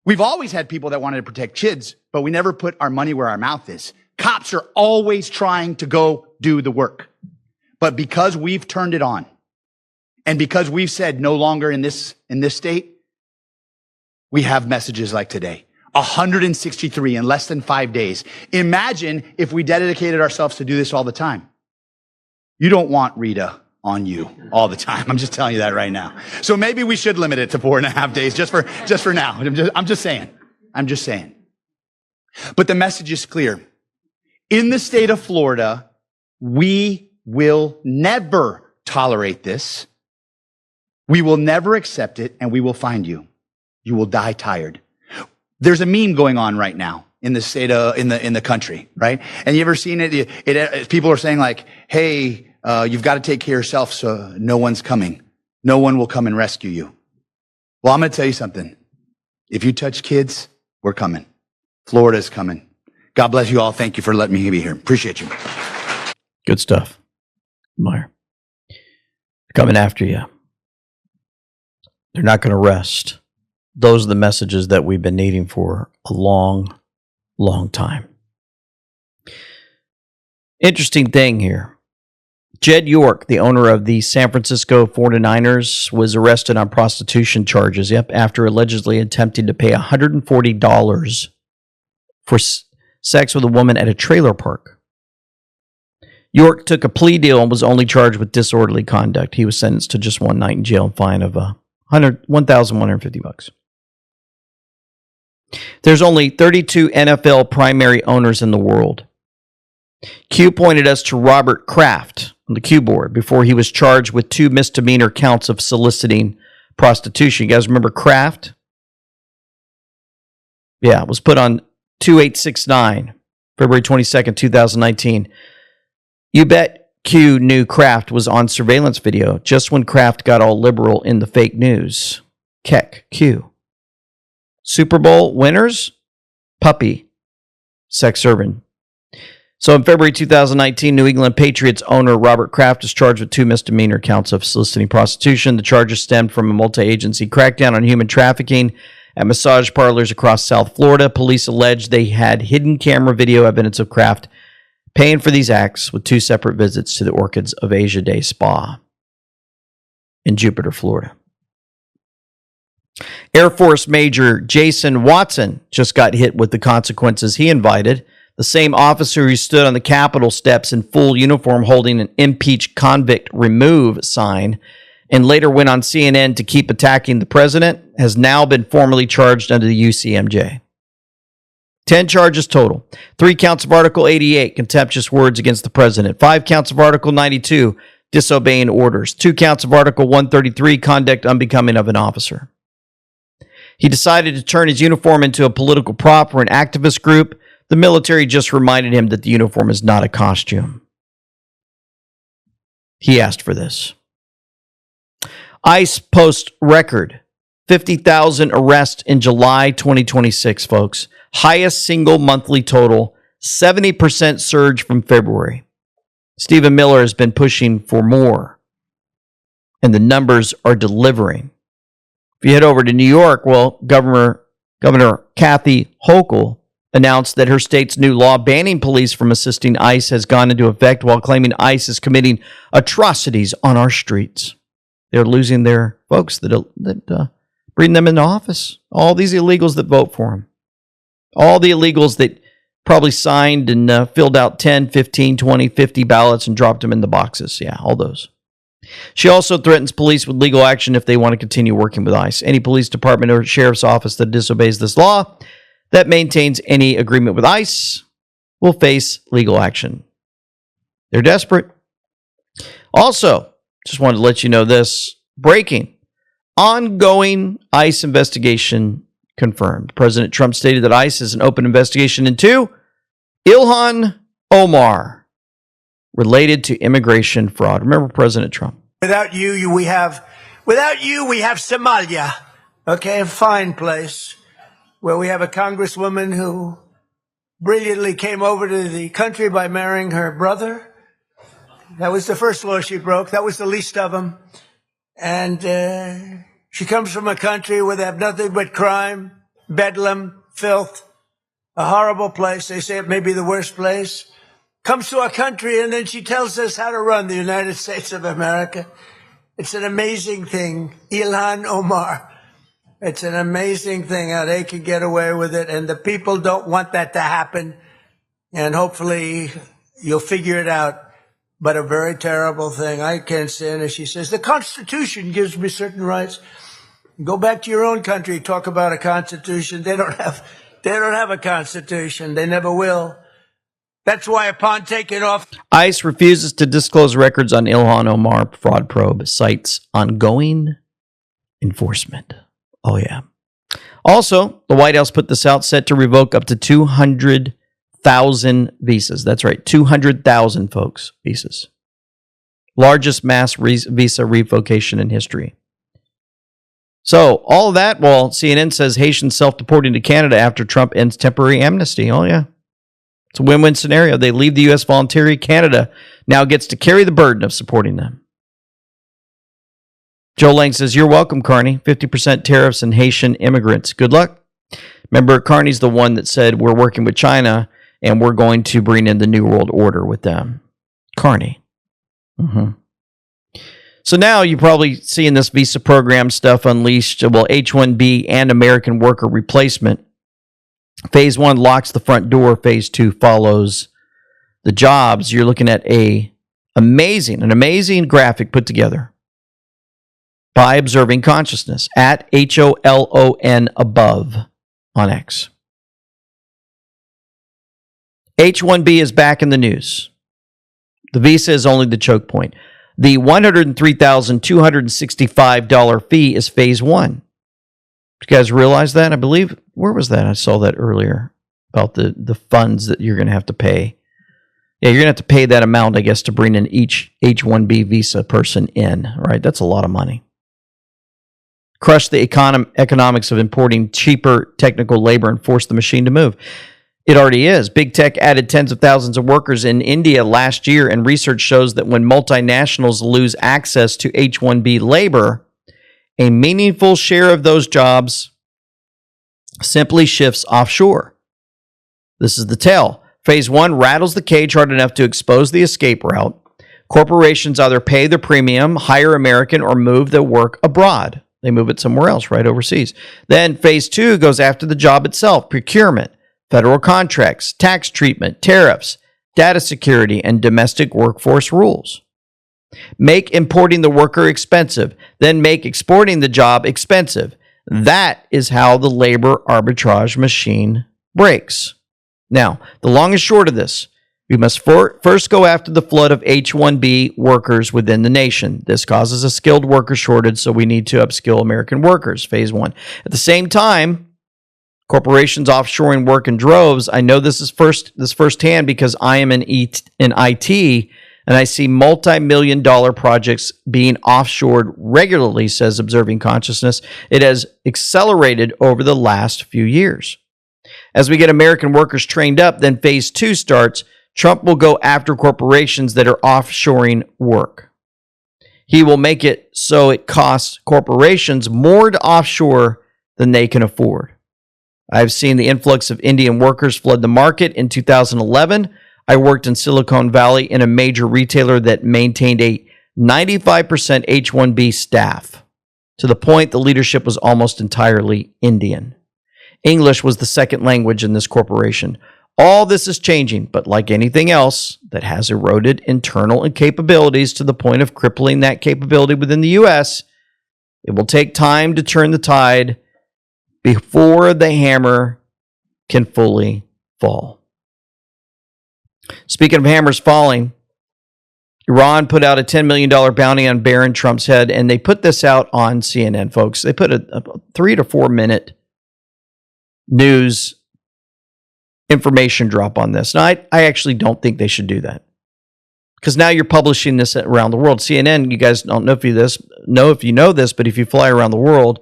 We've always had people that wanted to protect kids, but we never put our money where our mouth is. Cops are always trying to go do the work. But because we've turned it on, and because we've said no longer in this state, we have messages like today. 163 in less than 5 days. Imagine if we dedicated ourselves to do this all the time. You don't want Rita on you all the time. I'm just telling you that right now. So maybe we should limit it to 4.5 days just for now. I'm just saying. But the message is clear. In the state of Florida, we will never tolerate this. We will never accept it, and we will find you. You will die tired. There's a meme going on right now in the state in the country, right? And you ever seen it? People are saying like, "Hey, you've got to take care of yourself, so no one's coming. No one will come and rescue you." Well, I'm going to tell you something. If you touch kids, we're coming. Florida's coming. God bless you all. Thank you for letting me be here. Appreciate you. Good stuff, Meyer. Coming after you. They're not going to rest. Those are the messages that we've been needing for a long, long time. Interesting thing here. Jed York, the owner of the San Francisco 49ers, was arrested on prostitution charges, after allegedly attempting to pay $140 for sex with a woman at a trailer park. York took a plea deal and was only charged with disorderly conduct. He was sentenced to just one night in jail and fine of $1,150. There's only 32 NFL primary owners in the world. Q pointed us to Robert Kraft on the Q board before he was charged with 2 misdemeanor counts of soliciting prostitution. You guys remember Kraft? Yeah, it was put on 2869, February 22nd, 2019. You bet Q knew Kraft was on surveillance video just when Kraft got all liberal in the fake news. Keck, Q. Super Bowl winners? Puppy. Sex servant. So in February 2019, New England Patriots owner Robert Kraft is charged with 2 misdemeanor counts of soliciting prostitution. The charges stemmed from a multi-agency crackdown on human trafficking at massage parlors across South Florida. Police alleged they had hidden camera video evidence of Kraft paying for these acts with 2 separate visits to the Orchids of Asia Day Spa in Jupiter, Florida. Air Force Major Jason Watson just got hit with the consequences he invited. The same officer who stood on the Capitol steps in full uniform holding an "Impeach Convict Remove" sign and later went on CNN to keep attacking the president has now been formally charged under the UCMJ. 10 charges total. 3 counts of Article 88, contemptuous words against the president. 5 counts of Article 92, disobeying orders. 2 counts of Article 133, conduct unbecoming of an officer. He decided to turn his uniform into a political prop for an activist group. The military just reminded him that the uniform is not a costume. He asked for this. ICE posts record 50,000 arrests in July 2026, folks. Highest single monthly total, 70% surge from February. Stephen Miller has been pushing for more, and the numbers are delivering. If you head over to New York, well, Governor Kathy Hochul announced that her state's new law banning police from assisting ICE has gone into effect while claiming ICE is committing atrocities on our streets. They're losing their folks that bring them into office. All these illegals that vote for them. All the illegals that probably signed and filled out 10, 15, 20, 50 ballots and dropped them in the boxes. Yeah, all those. She also threatens police with legal action if they want to continue working with ICE. Any police department or sheriff's office that disobeys this law that maintains any agreement with ICE will face legal action. They're desperate. Also, Just wanted to let you know this. Breaking. Ongoing ICE investigation confirmed. President Trump stated that ICE is an open investigation into Ilhan Omar related to immigration fraud. Remember President Trump. Without you, we have Somalia. Okay, a fine place where we have a congresswoman who brilliantly came over to the country by marrying her brother. That was the first law she broke. That was the least of them. And she comes from a country where they have nothing but crime, bedlam, filth, a horrible place. They say it may be the worst place. Comes to our country, and then she tells us how to run the United States of America. It's an amazing thing. Ilhan Omar. It's an amazing thing how they can get away with it, and the people don't want that to happen. And hopefully you'll figure it out. But a very terrible thing. I can't stand it. She says, the Constitution gives me certain rights. Go back to your own country, talk about a Constitution. They don't have a Constitution. They never will. That's why upon taking off... ICE refuses to disclose records on Ilhan Omar fraud probe, cites ongoing enforcement. Oh, yeah. Also, the White House put this out, set to revoke up to 200,000 visas. That's right, 200,000, folks, visas. Largest mass visa revocation in history. So, all of that, well, CNN says Haitians self-deporting to Canada after Trump ends temporary amnesty. Oh, yeah. It's a win-win scenario. They leave the U.S. voluntarily. Canada now gets to carry the burden of supporting them. Joe Lang says, you're welcome, Carney. 50% tariffs and Haitian immigrants. Good luck. Remember, Carney's the one that said we're working with China and we're going to bring in the New World Order with them. Carney. So now you're probably seeing this visa program stuff unleashed. Well, H1-B and American worker replacement. Phase 1 locks the front door. Phase 2 follows the jobs. You're looking at an amazing graphic put together by Observing Consciousness at HOLON above on X. H1-B is back in the news. The visa is only the choke point. The $103,265 fee is phase 1. Did you guys realize that? I believe, where was that? I saw that earlier about the funds that you're going to have to pay. Yeah, you're going to have to pay that amount, I guess, to bring in each H1B visa person in, right? That's a lot of money. Crush the economics of importing cheaper technical labor and force the machine to move. It already is. Big tech added tens of thousands of workers in India last year, and research shows that when multinationals lose access to H1B labor, a meaningful share of those jobs simply shifts offshore. This is the tell. Phase 1 rattles the cage hard enough to expose the escape route. Corporations either pay the premium, hire American, or move their work abroad. They move it somewhere else, right overseas. Then phase 2 goes after the job itself, procurement, federal contracts, tax treatment, tariffs, data security, and domestic workforce rules. Make importing the worker expensive, then make exporting the job expensive. That is how the labor arbitrage machine breaks. Now, the long and short of this, we must first go after the flood of H1B workers within the nation. This causes a skilled worker shortage, so we need to upskill American workers, phase 1. At the same time, corporations offshoring work in droves. I know this firsthand because I am in IT, and I see multi-million-dollar projects being offshored regularly, says Observing Consciousness. It has accelerated over the last few years. As we get American workers trained up, then phase 2 starts. Trump will go after corporations that are offshoring work. He will make it so it costs corporations more to offshore than they can afford. I've seen the influx of Indian workers flood the market in 2011. I worked in Silicon Valley in a major retailer that maintained a 95% H-1B staff, to the point the leadership was almost entirely Indian. English was the second language in this corporation. All this is changing, but like anything else that has eroded internal capabilities to the point of crippling that capability within the U.S., it will take time to turn the tide before the hammer can fully fall. Speaking of hammers falling, Iran put out a $10 million bounty on Barron Trump's head, and they put this out on CNN, folks. They put a 3 to 4 minute news information drop on this. Now, I actually don't think they should do that, because now you're publishing this around the world. CNN, you guys don't know if you know this, but if you fly around the world,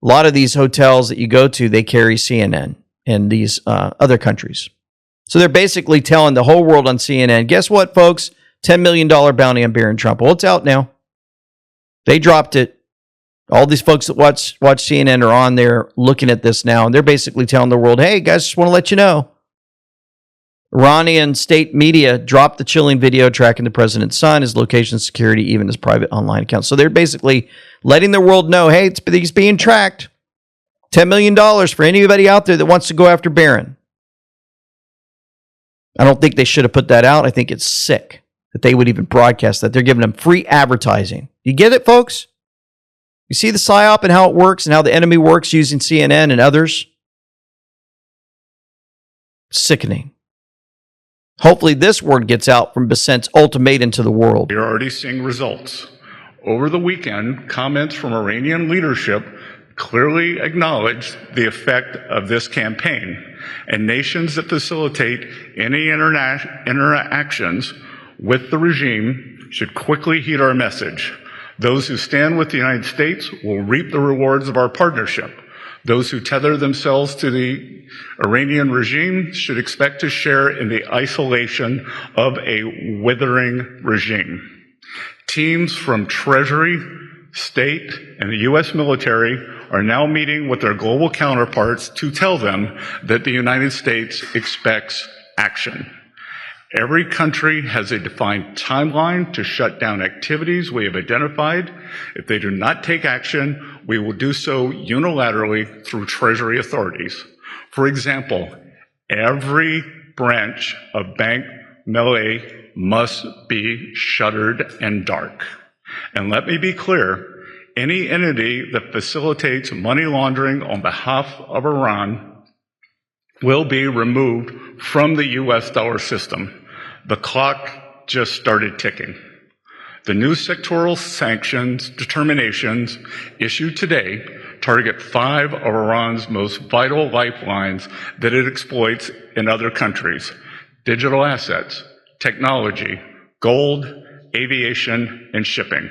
a lot of these hotels that you go to, they carry CNN in these other countries. So they're basically telling the whole world on CNN, guess what, folks? $10 million bounty on Barron Trump. Well, it's out now. They dropped it. All these folks that watch CNN are on there looking at this now, and they're basically telling the world, hey, guys, just want to let you know. Iranian state media dropped the chilling video tracking the president's son, his location, security, even his private online account. So they're basically letting the world know, hey, he's being tracked. $10 million for anybody out there that wants to go after Barron. I don't think they should have put that out. I think it's sick that they would even broadcast that. They're giving them free advertising. You get it, folks? You see the PSYOP and how it works and how the enemy works using CNN and others? Sickening. Hopefully this word gets out from Bessent's ultimatum to the world. We are already seeing results. Over the weekend, comments from Iranian leadership clearly acknowledged the effect of this campaign, and nations that facilitate any interactions with the regime should quickly heed our message. Those who stand with the United States will reap the rewards of our partnership. Those who tether themselves to the Iranian regime should expect to share in the isolation of a withering regime. Teams from Treasury, State, and the U.S. military are now meeting with their global counterparts to tell them that the United States expects action. Every country has a defined timeline to shut down activities we have identified. If they do not take action, we will do so unilaterally through Treasury authorities. For example, every branch of Bank Melay must be shuttered and dark. And let me be clear, any entity that facilitates money laundering on behalf of Iran will be removed from the U.S. dollar system. The clock just started ticking. The new sectoral sanctions determinations issued today target 5 of Iran's most vital lifelines that it exploits in other countries: digital assets, technology, gold, aviation, and shipping.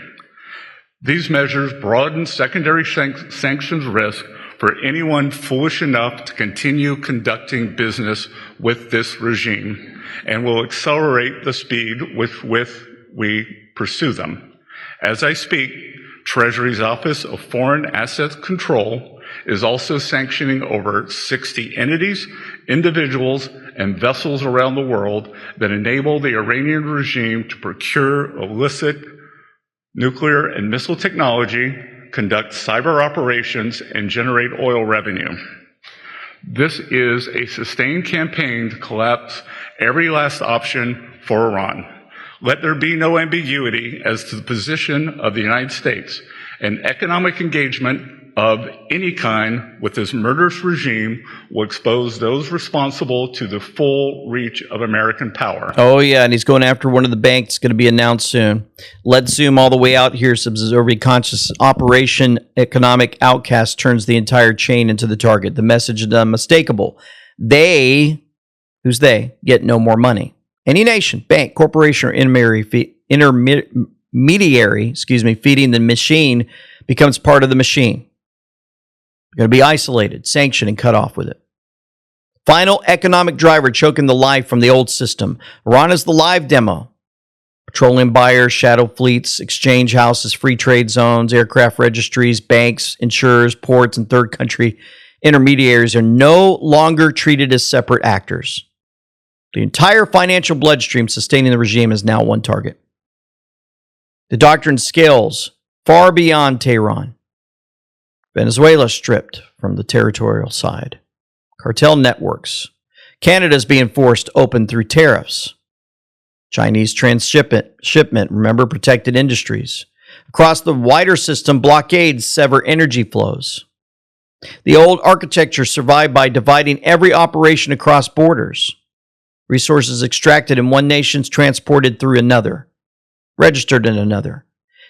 These measures broaden secondary sanctions risk for anyone foolish enough to continue conducting business with this regime, and will accelerate the speed with which we pursue them. As I speak, Treasury's Office of Foreign Assets Control is also sanctioning over 60 entities, individuals, and vessels around the world that enable the Iranian regime to procure illicit nuclear and missile technology, conduct cyber operations, and generate oil revenue. This is a sustained campaign to collapse every last option for Iran. Let there be no ambiguity as to the position of the United States. And economic engagement of any kind with this murderous regime will expose those responsible to the full reach of American power. Oh, yeah, and he's going after one of the banks, going to be announced soon. Let's zoom all the way out here. Subservient conscious Operation Economic Outcast turns the entire chain into the target. The message is unmistakable. They, who's they, get no more money. Any nation, bank, corporation, or intermediary, feeding the machine becomes part of the machine. They're going to be isolated, sanctioned, and cut off with it. Final economic driver choking the life from the old system. Iran is the live demo. Petroleum buyers, shadow fleets, exchange houses, free trade zones, aircraft registries, banks, insurers, ports, and third country intermediaries are no longer treated as separate actors. The entire financial bloodstream sustaining the regime is now one target. The doctrine scales far beyond Tehran. Venezuela stripped from the territorial side. Cartel networks. Canada's being forced open through tariffs. Chinese transshipment, remember, protected industries. Across the wider system, blockades sever energy flows. The old architecture survived by dividing every operation across borders. Resources extracted in one nation's transported through another. registered in another,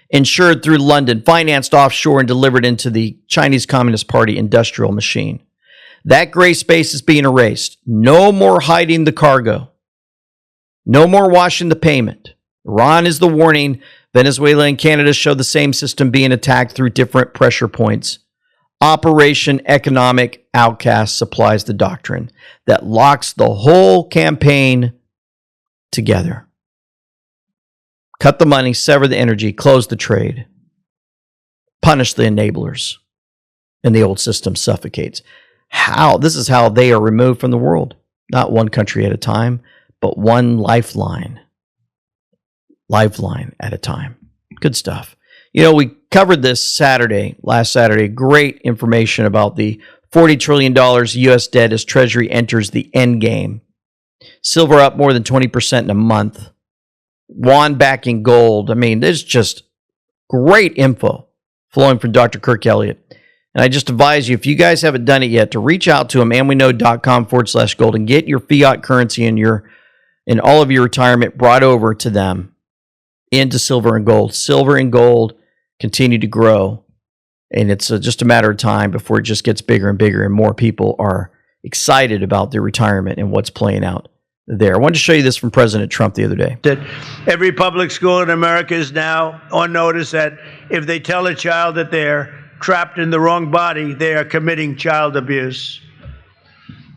insured through London, financed offshore, and delivered into the Chinese Communist Party industrial machine. That gray space is being erased. No more hiding the cargo. No more washing the payment. Iran is the warning. Venezuela and Canada show the same system being attacked through different pressure points. Operation Economic Outcast supplies the doctrine that locks the whole campaign together. Cut the money, sever the energy, close the trade, punish the enablers, and the old system suffocates. How? This is how they are removed from the world. Not one country at a time, but one lifeline. Lifeline at a time. Good stuff. You know, we covered this last Saturday, great information about the $40 trillion U.S. debt as Treasury enters the end game. Silver up more than 20% in a month. Yuan backing gold. I mean, there's just great info flowing from Dr. Kirk Elliott. And I just advise you, if you guys haven't done it yet, to reach out to him, andweknow.com/gold, and get your fiat currency and all of your retirement brought over to them into silver and gold. Silver and gold continue to grow, and it's just a matter of time before it just gets bigger and bigger, and more people are excited about their retirement and what's playing out there. I wanted to show you this from President Trump the other day. That every public school in America is now on notice that if they tell a child that they're trapped in the wrong body, they are committing child abuse.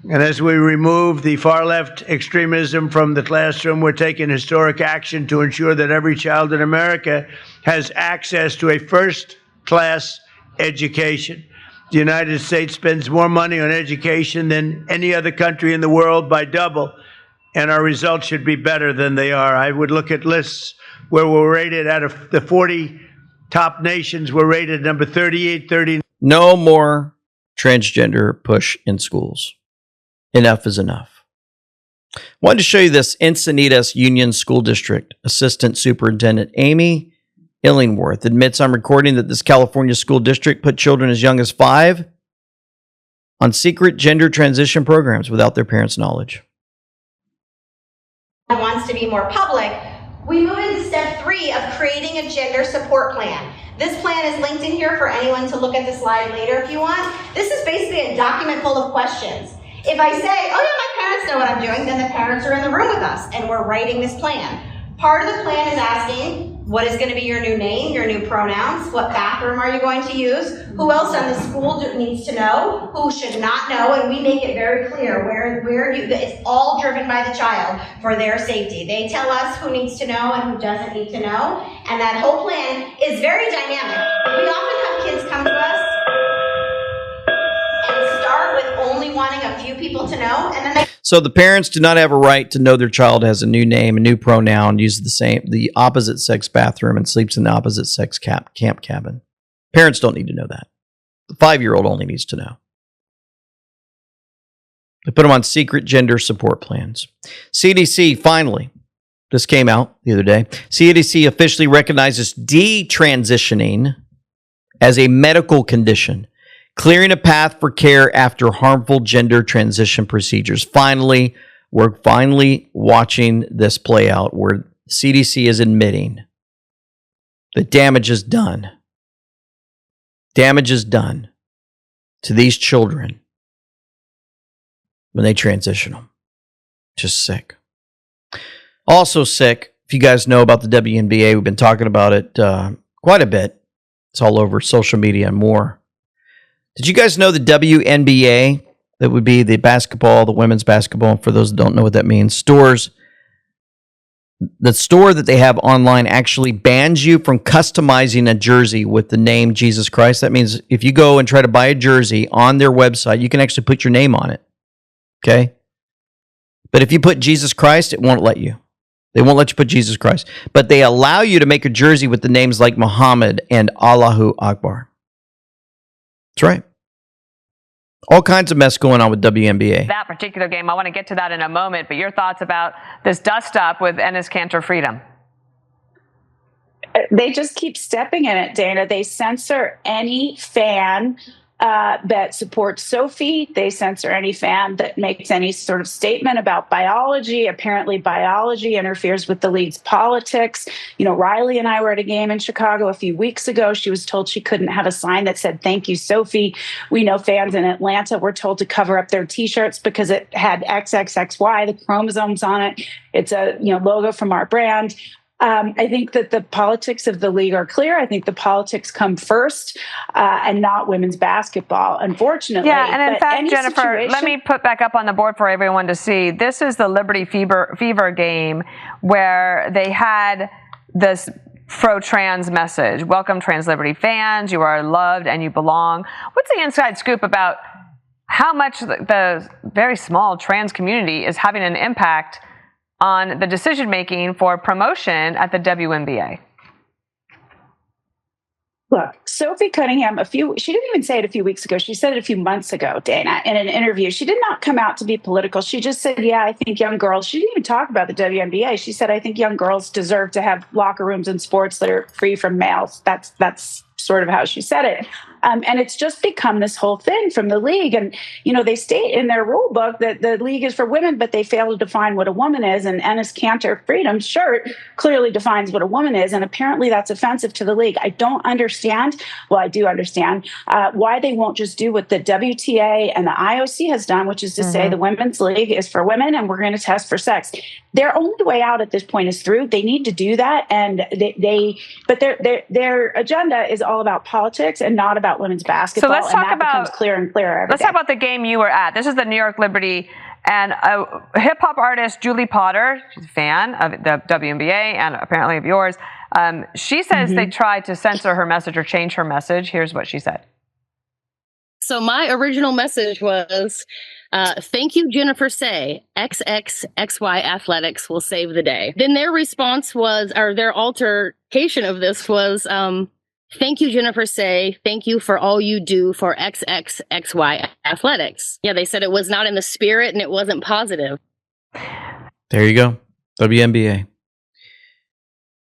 And as we remove the far-left extremism from the classroom, we're taking historic action to ensure that every child in America has access to a first-class education. The United States spends more money on education than any other country in the world by double, and our results should be better than they are. I would look at lists where we're rated out of the 40 top nations, we're rated number 38, 39. No more transgender push in schools. Enough is enough. Wanted to show you this Encinitas Union School District Assistant Superintendent Amy Illingworth admits on recording that this California school district put children as young as 5 on secret gender transition programs without their parents' knowledge. Wants to be more public, we move into step 3 of creating a gender support plan. This plan is linked in here for anyone to look at the slide later if you want. This is basically a document full of questions. If I say, oh yeah, my parents know what I'm doing, then the parents are in the room with us and we're writing this plan. Part of the plan is asking, what is going to be your new name, your new pronouns, what bathroom are you going to use, who else on the school needs to know, who should not know, and we make it very clear it's all driven by the child for their safety. They tell us who needs to know and who doesn't need to know, and that whole plan is very dynamic. We often have kids come to us and start with only wanting a few people to know, and then they So the parents do not have a right to know their child has a new name, a new pronoun, uses the opposite sex bathroom, and sleeps in the opposite sex camp cabin. Parents don't need to know that. The 5-year-old only needs to know. They put them on secret gender support plans. CDC, finally, this came out the other day. CDC officially recognizes detransitioning as a medical condition, clearing a path for care after harmful gender transition procedures. We're finally watching this play out where CDC is admitting that damage is done. Damage is done to these children when they transition them. Just sick. Also sick, if you guys know about the WNBA, we've been talking about it quite a bit. It's all over social media and more. Did you guys know the WNBA, that would be the basketball, the women's basketball, for those that don't know what that means, the store that they have online actually bans you from customizing a jersey with the name Jesus Christ. That means if you go and try to buy a jersey on their website, you can actually put your name on it. Okay? But if you put Jesus Christ, it won't let you. They won't let you put Jesus Christ. But they allow you to make a jersey with the names like Muhammad and Allahu Akbar. That's right. All kinds of mess going on with WNBA. That particular game, I want to get to that in a moment, but your thoughts about this dust-up with Enes Kanter Freedom? They just keep stepping in it, Dana. They censor any fan that supports Sophie. They censor any fan that makes any sort of statement about biology. Apparently, biology interferes with the league's politics. Riley and I were at a game in Chicago a few weeks ago. She was told she couldn't have a sign that said, "Thank you, Sophie." We know fans in Atlanta were told to cover up their T-shirts because it had XXXY, the chromosomes on it. It's a logo from our brand. I think that the politics of the league are clear. I think the politics come first, and not women's basketball, unfortunately. Yeah, and in fact, Jennifer, let me situation- put back up on the board for everyone to see. This is the Liberty Fever game where they had this pro-trans message. Welcome, Trans Liberty fans. You are loved and you belong. What's the inside scoop about how much the very small trans community is having an impact on the decision-making for promotion at the WNBA? Look, Sophie Cunningham, she didn't even say it a few weeks ago. She said it a few months ago, Dana, in an interview. She did not come out to be political. She just said, yeah, I think young girls, she didn't even talk about the WNBA. She said, I think young girls deserve to have locker rooms in sports that are free from males. That's sort of how she said it. And it's just become this whole thing from the league. And, they state in their rule book that the league is for women, but they fail to define what a woman is. And Enes Kanter Freedom's shirt clearly defines what a woman is. And apparently that's offensive to the league. I don't understand. Well, I do understand why they won't just do what the WTA and the IOC has done, which is to say the women's league is for women and we're going to test for sex. Their only way out at this point is through. They need to do that. And but their agenda is all about politics and not about women's basketball. So let's talk and that becomes clear and clearer every Let's day. talk about the game you were at. This is the New York Liberty, and hip hop artist Julie Potter, she's a fan of the WNBA and apparently of yours. She says they tried to censor her message or change her message. Here's what she said. So my original message was, thank you, Jennifer Say, XXXY Athletics will save the day. Then their response was, or their altercation of this was, thank you, Jennifer Say, thank you for all you do for XXXY Athletics. Yeah, they said it was not in the spirit and it wasn't positive. There you go. WNBA.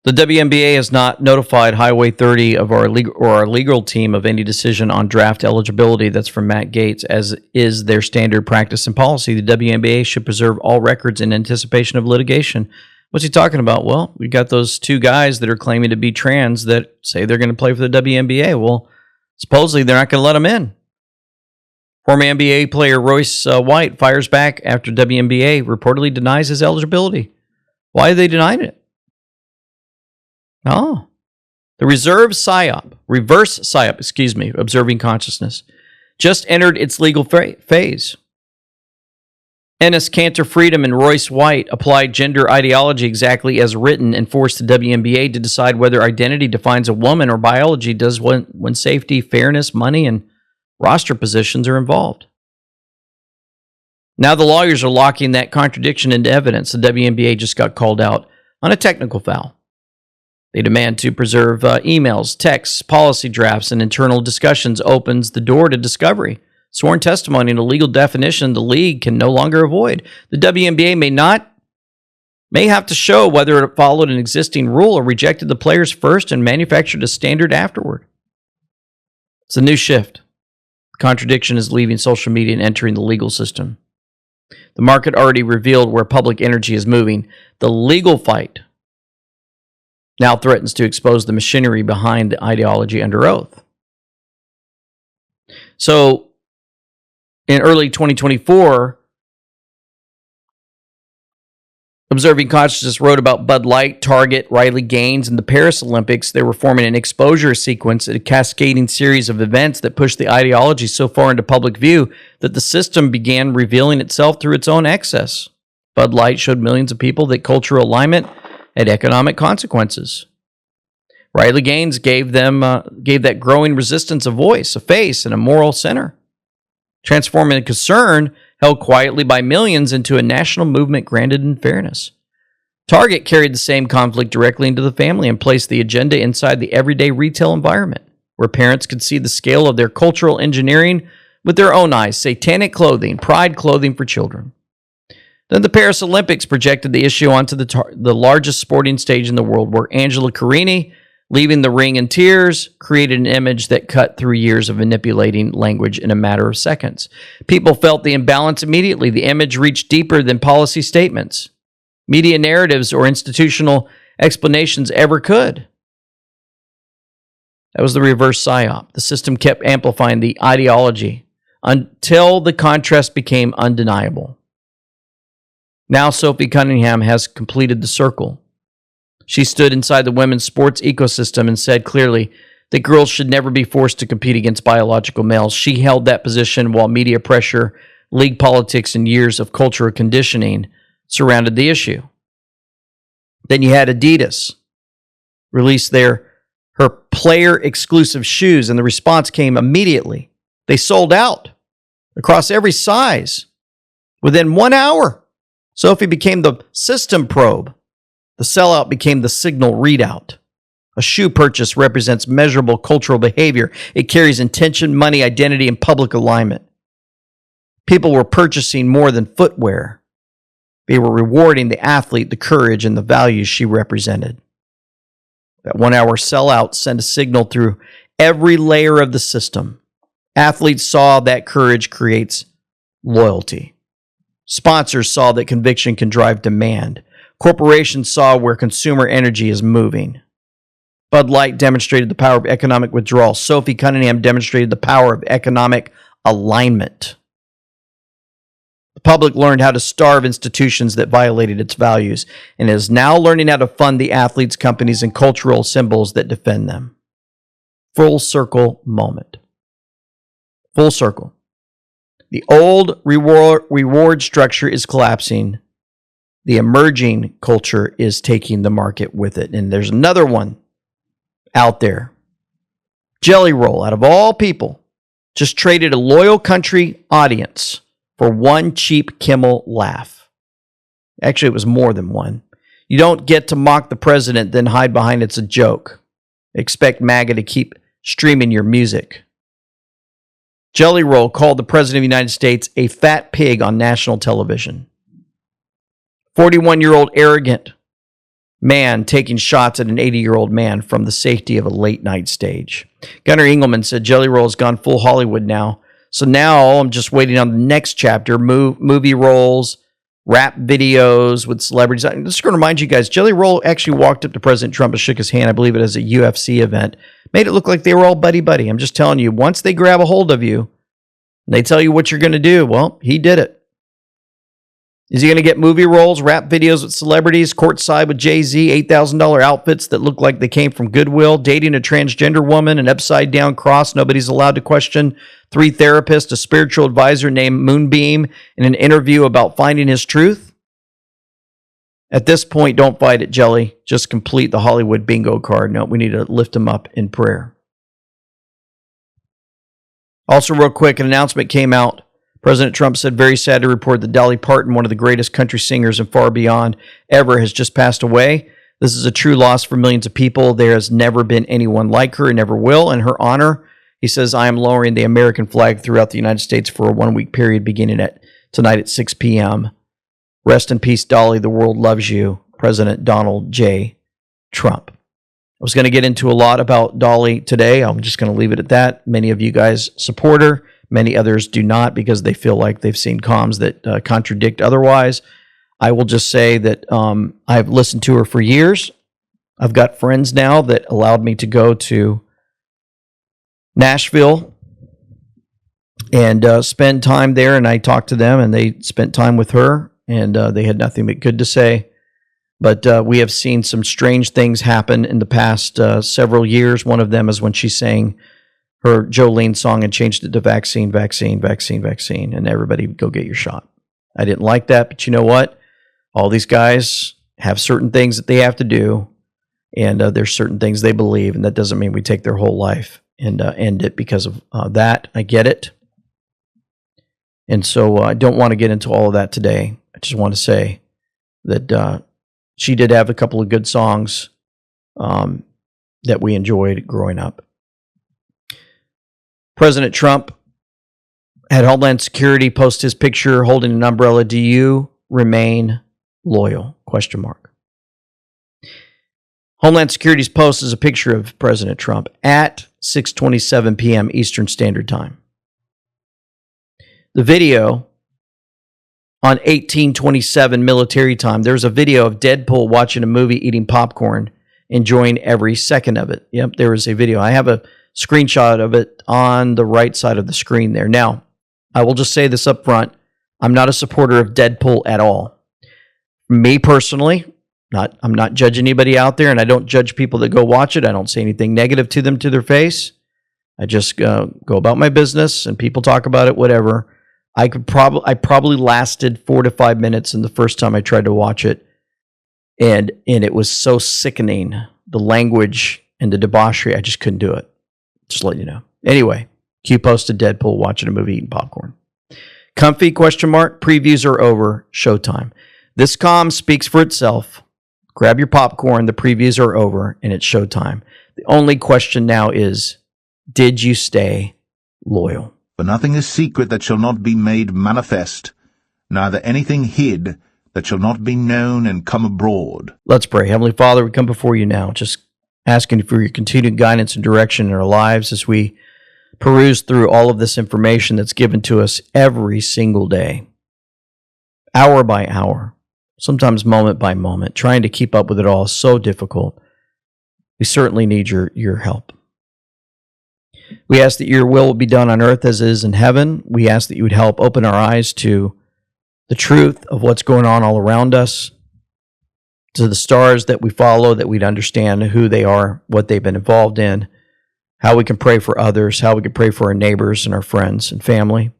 The WNBA has not notified Highway 30 of our legal team of any decision on draft eligibility. That's from Matt Gaetz, as is their standard practice and policy. The WNBA should preserve all records in anticipation of litigation. What's he talking about? Well, we got those two guys that are claiming to be trans that say they're going to play for the WNBA. Well, supposedly they're not going to let them in. Former NBA player Royce White fires back after WNBA reportedly denies his eligibility. Why are they denying it? Oh, the reverse PSYOP, observing consciousness, just entered its legal phase. Enes Kanter Freedom and Royce White applied gender ideology exactly as written and forced the WNBA to decide whether identity defines a woman or biology does when safety, fairness, money, and roster positions are involved. Now the lawyers are locking that contradiction into evidence. The WNBA just got called out on a technical foul. They demand to preserve emails, texts, policy drafts, and internal discussions opens the door to discovery. Sworn testimony and a legal definition the league can no longer avoid. The WNBA may have to show whether it followed an existing rule or rejected the players first and manufactured a standard afterward. It's a new shift. The contradiction is leaving social media and entering the legal system. The market already revealed where public energy is moving. The legal fight now threatens to expose the machinery behind the ideology under oath. So, in early 2024, Observing Consciousness wrote about Bud Light, Target, Riley Gaines, and the Paris Olympics. They were forming an exposure sequence, a cascading series of events that pushed the ideology so far into public view that the system began revealing itself through its own excess. Bud Light showed millions of people that cultural alignment had economic consequences. Riley Gaines gave that growing resistance a voice, a face, and a moral center, transforming a concern held quietly by millions into a national movement grounded in fairness. Target carried the same conflict directly into the family and placed the agenda inside the everyday retail environment, where parents could see the scale of their cultural engineering with their own eyes, satanic clothing, pride clothing for children. Then the Paris Olympics projected the issue onto the largest sporting stage in the world, where Angela Carini Leaving the ring in tears created an image that cut through years of manipulating language in a matter of seconds. People felt the imbalance immediately. The image reached deeper than policy statements, media narratives, or institutional explanations ever could. That was the reverse psyop. The system kept amplifying the ideology until the contrast became undeniable. Now Sophie Cunningham has completed the circle. She stood inside the women's sports ecosystem and said clearly that girls should never be forced to compete against biological males. She held that position while media pressure, league politics, and years of cultural conditioning surrounded the issue. Then you had Adidas release her player-exclusive shoes, and the response came immediately. They sold out across every size within 1 hour. Sophie became the system probe. The sellout became the signal readout. A shoe purchase represents measurable cultural behavior. It carries intention, money, identity, and public alignment. People were purchasing more than footwear. They were rewarding the athlete, the courage, and the values she represented. That 1 hour sellout sent a signal through every layer of the system. Athletes saw that courage creates loyalty. Sponsors saw that conviction can drive demand. Corporations saw where consumer energy is moving. Bud Light demonstrated the power of economic withdrawal. Sophie Cunningham demonstrated the power of economic alignment. The public learned how to starve institutions that violated its values and is now learning how to fund the athletes, companies, and cultural symbols that defend them. Full circle moment. Full circle. The old reward structure is collapsing. The emerging culture is taking the market with it. And there's another one out there. Jelly Roll, out of all people, just traded a loyal country audience for one cheap Kimmel laugh. Actually, it was more than one. You don't get to mock the president, then hide behind it's a joke. Expect MAGA to keep streaming your music. Jelly Roll called the president of the United States a fat pig on national television. 41-year-old arrogant man taking shots at an 80-year-old man from the safety of a late-night stage. Gunnar Engelman said Jelly Roll's gone full Hollywood now. So now I'm just waiting on the next chapter, movie roles, rap videos with celebrities. I'm just going to remind you guys, Jelly Roll actually walked up to President Trump and shook his hand. I believe it as a UFC event. Made it look like they were all buddy-buddy. I'm just telling you, once they grab a hold of you, they tell you what you're going to do. Well, he did it. Is he going to get movie roles, rap videos with celebrities, courtside with Jay-Z, $8,000 outfits that look like they came from Goodwill, dating a transgender woman, an upside-down cross nobody's allowed to question, 3 therapists, a spiritual advisor named Moonbeam, and an interview about finding his truth? At this point, don't fight it, Jelly. Just complete the Hollywood bingo card. No, we need to lift him up in prayer. Also, real quick, an announcement came out. President Trump said, very sad to report that Dolly Parton, one of the greatest country singers and far beyond ever, has just passed away. This is a true loss for millions of people. There has never been anyone like her and never will. In her honor, he says, I am lowering the American flag throughout the United States for a 1-week period beginning tonight at 6 p.m. Rest in peace, Dolly. The world loves you. President Donald J. Trump. I was going to get into a lot about Dolly today. I'm just going to leave it at that. Many of you guys support her. Many others do not because they feel like they've seen comms that contradict otherwise. I will just say that I've listened to her for years. I've got friends now that allowed me to go to Nashville and spend time there, and I talked to them, and they spent time with her, and they had nothing but good to say. But we have seen some strange things happen in the past several years. One of them is when she sang her Jolene song and changed it to vaccine, vaccine, vaccine, vaccine, and everybody go get your shot. I didn't like that, but you know what? All these guys have certain things that they have to do, and there's certain things they believe, and that doesn't mean we take their whole life and end it because of that. I get it. And so I don't want to get into all of that today. I just want to say that she did have a couple of good songs that we enjoyed growing up. President Trump had Homeland Security post his picture holding an umbrella. Do you remain loyal? ? Homeland Security's post is a picture of President Trump at 6:27 p.m. Eastern Standard Time. The video on 18:27 military time, there's a video of Deadpool watching a movie, eating popcorn, enjoying every second of it. Yep, there is a video. I have a screenshot of it on the right side of the screen there. Now, I will just say this up front. I'm not a supporter of Deadpool at all. Me personally, I'm not judging anybody out there, and I don't judge people that go watch it. I don't say anything negative to them to their face. I just go about my business, and people talk about it, whatever. I probably lasted 4 to 5 minutes in the first time I tried to watch it, and it was so sickening. The language and the debauchery, I just couldn't do it. Just let you know. Anyway, Q posted Deadpool watching a movie, eating popcorn. Comfy, question mark, previews are over, showtime. This comm speaks for itself. Grab your popcorn, the previews are over, and it's showtime. The only question now is, did you stay loyal? For nothing is secret that shall not be made manifest, neither anything hid that shall not be known and come abroad. Let's pray. Heavenly Father, we come before you now, just asking for your continued guidance and direction in our lives as we peruse through all of this information that's given to us every single day, hour by hour, sometimes moment by moment. Trying to keep up with it all is so difficult. We certainly need your help. We ask that your will be done on earth as it is in heaven. We ask that you would help open our eyes to the truth of what's going on all around us, to the stars that we follow, that we'd understand who they are, what they've been involved in, how we can pray for others, how we can pray for our neighbors and our friends and family.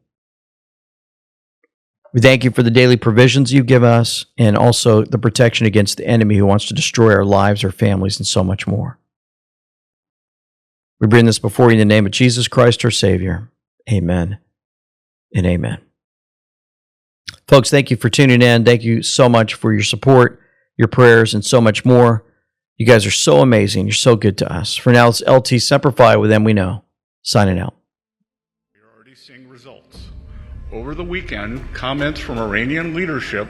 We thank you for the daily provisions you give us, and also the protection against the enemy who wants to destroy our lives, our families, and so much more. We bring this before you in the name of Jesus Christ, our Savior. Amen and amen. Folks, thank you for tuning in. Thank you so much for your support, your prayers, and so much more. You guys are so amazing. You're so good to us. For now, it's LT Semper Fi with them we know. Signing out. We're already seeing results. Over the weekend, comments from Iranian leadership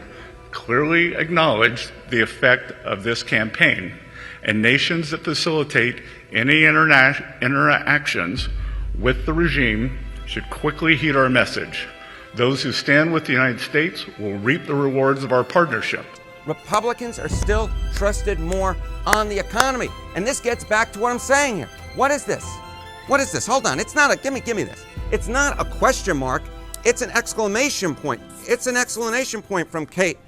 clearly acknowledged the effect of this campaign, and nations that facilitate any interactions with the regime should quickly heed our message. Those who stand with the United States will reap the rewards of our partnership. Republicans are still trusted more on the economy. And this gets back to what I'm saying here. What is this? What is this? Hold on. It's not a, give me this. It's not a question mark. It's an exclamation point. It's an exclamation point from Kate,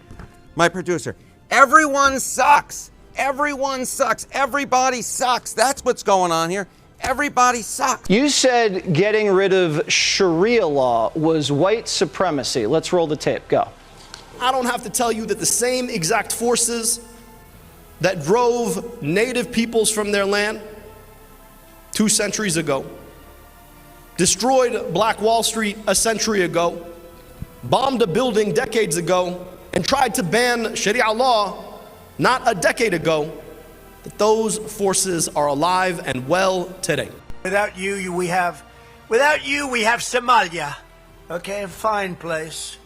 my producer. Everyone sucks. Everyone sucks. Everybody sucks. That's what's going on here. Everybody sucks. You said getting rid of Sharia law was white supremacy. Let's roll the tape. Go. I don't have to tell you that the same exact forces that drove native peoples from their land 2 centuries ago, destroyed Black Wall Street a century ago, bombed a building decades ago, and tried to ban Sharia law not a decade ago, that those forces are alive and well today. Without you, we have Somalia, okay, a fine place,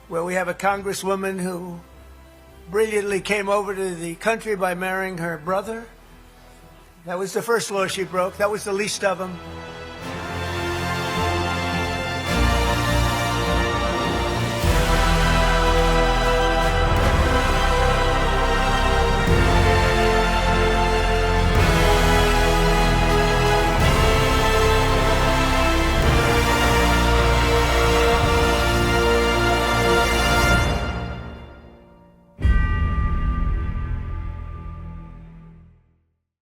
where we have a congresswoman who brilliantly came over to the country by marrying her brother. That was the first law she broke. That was the least of them.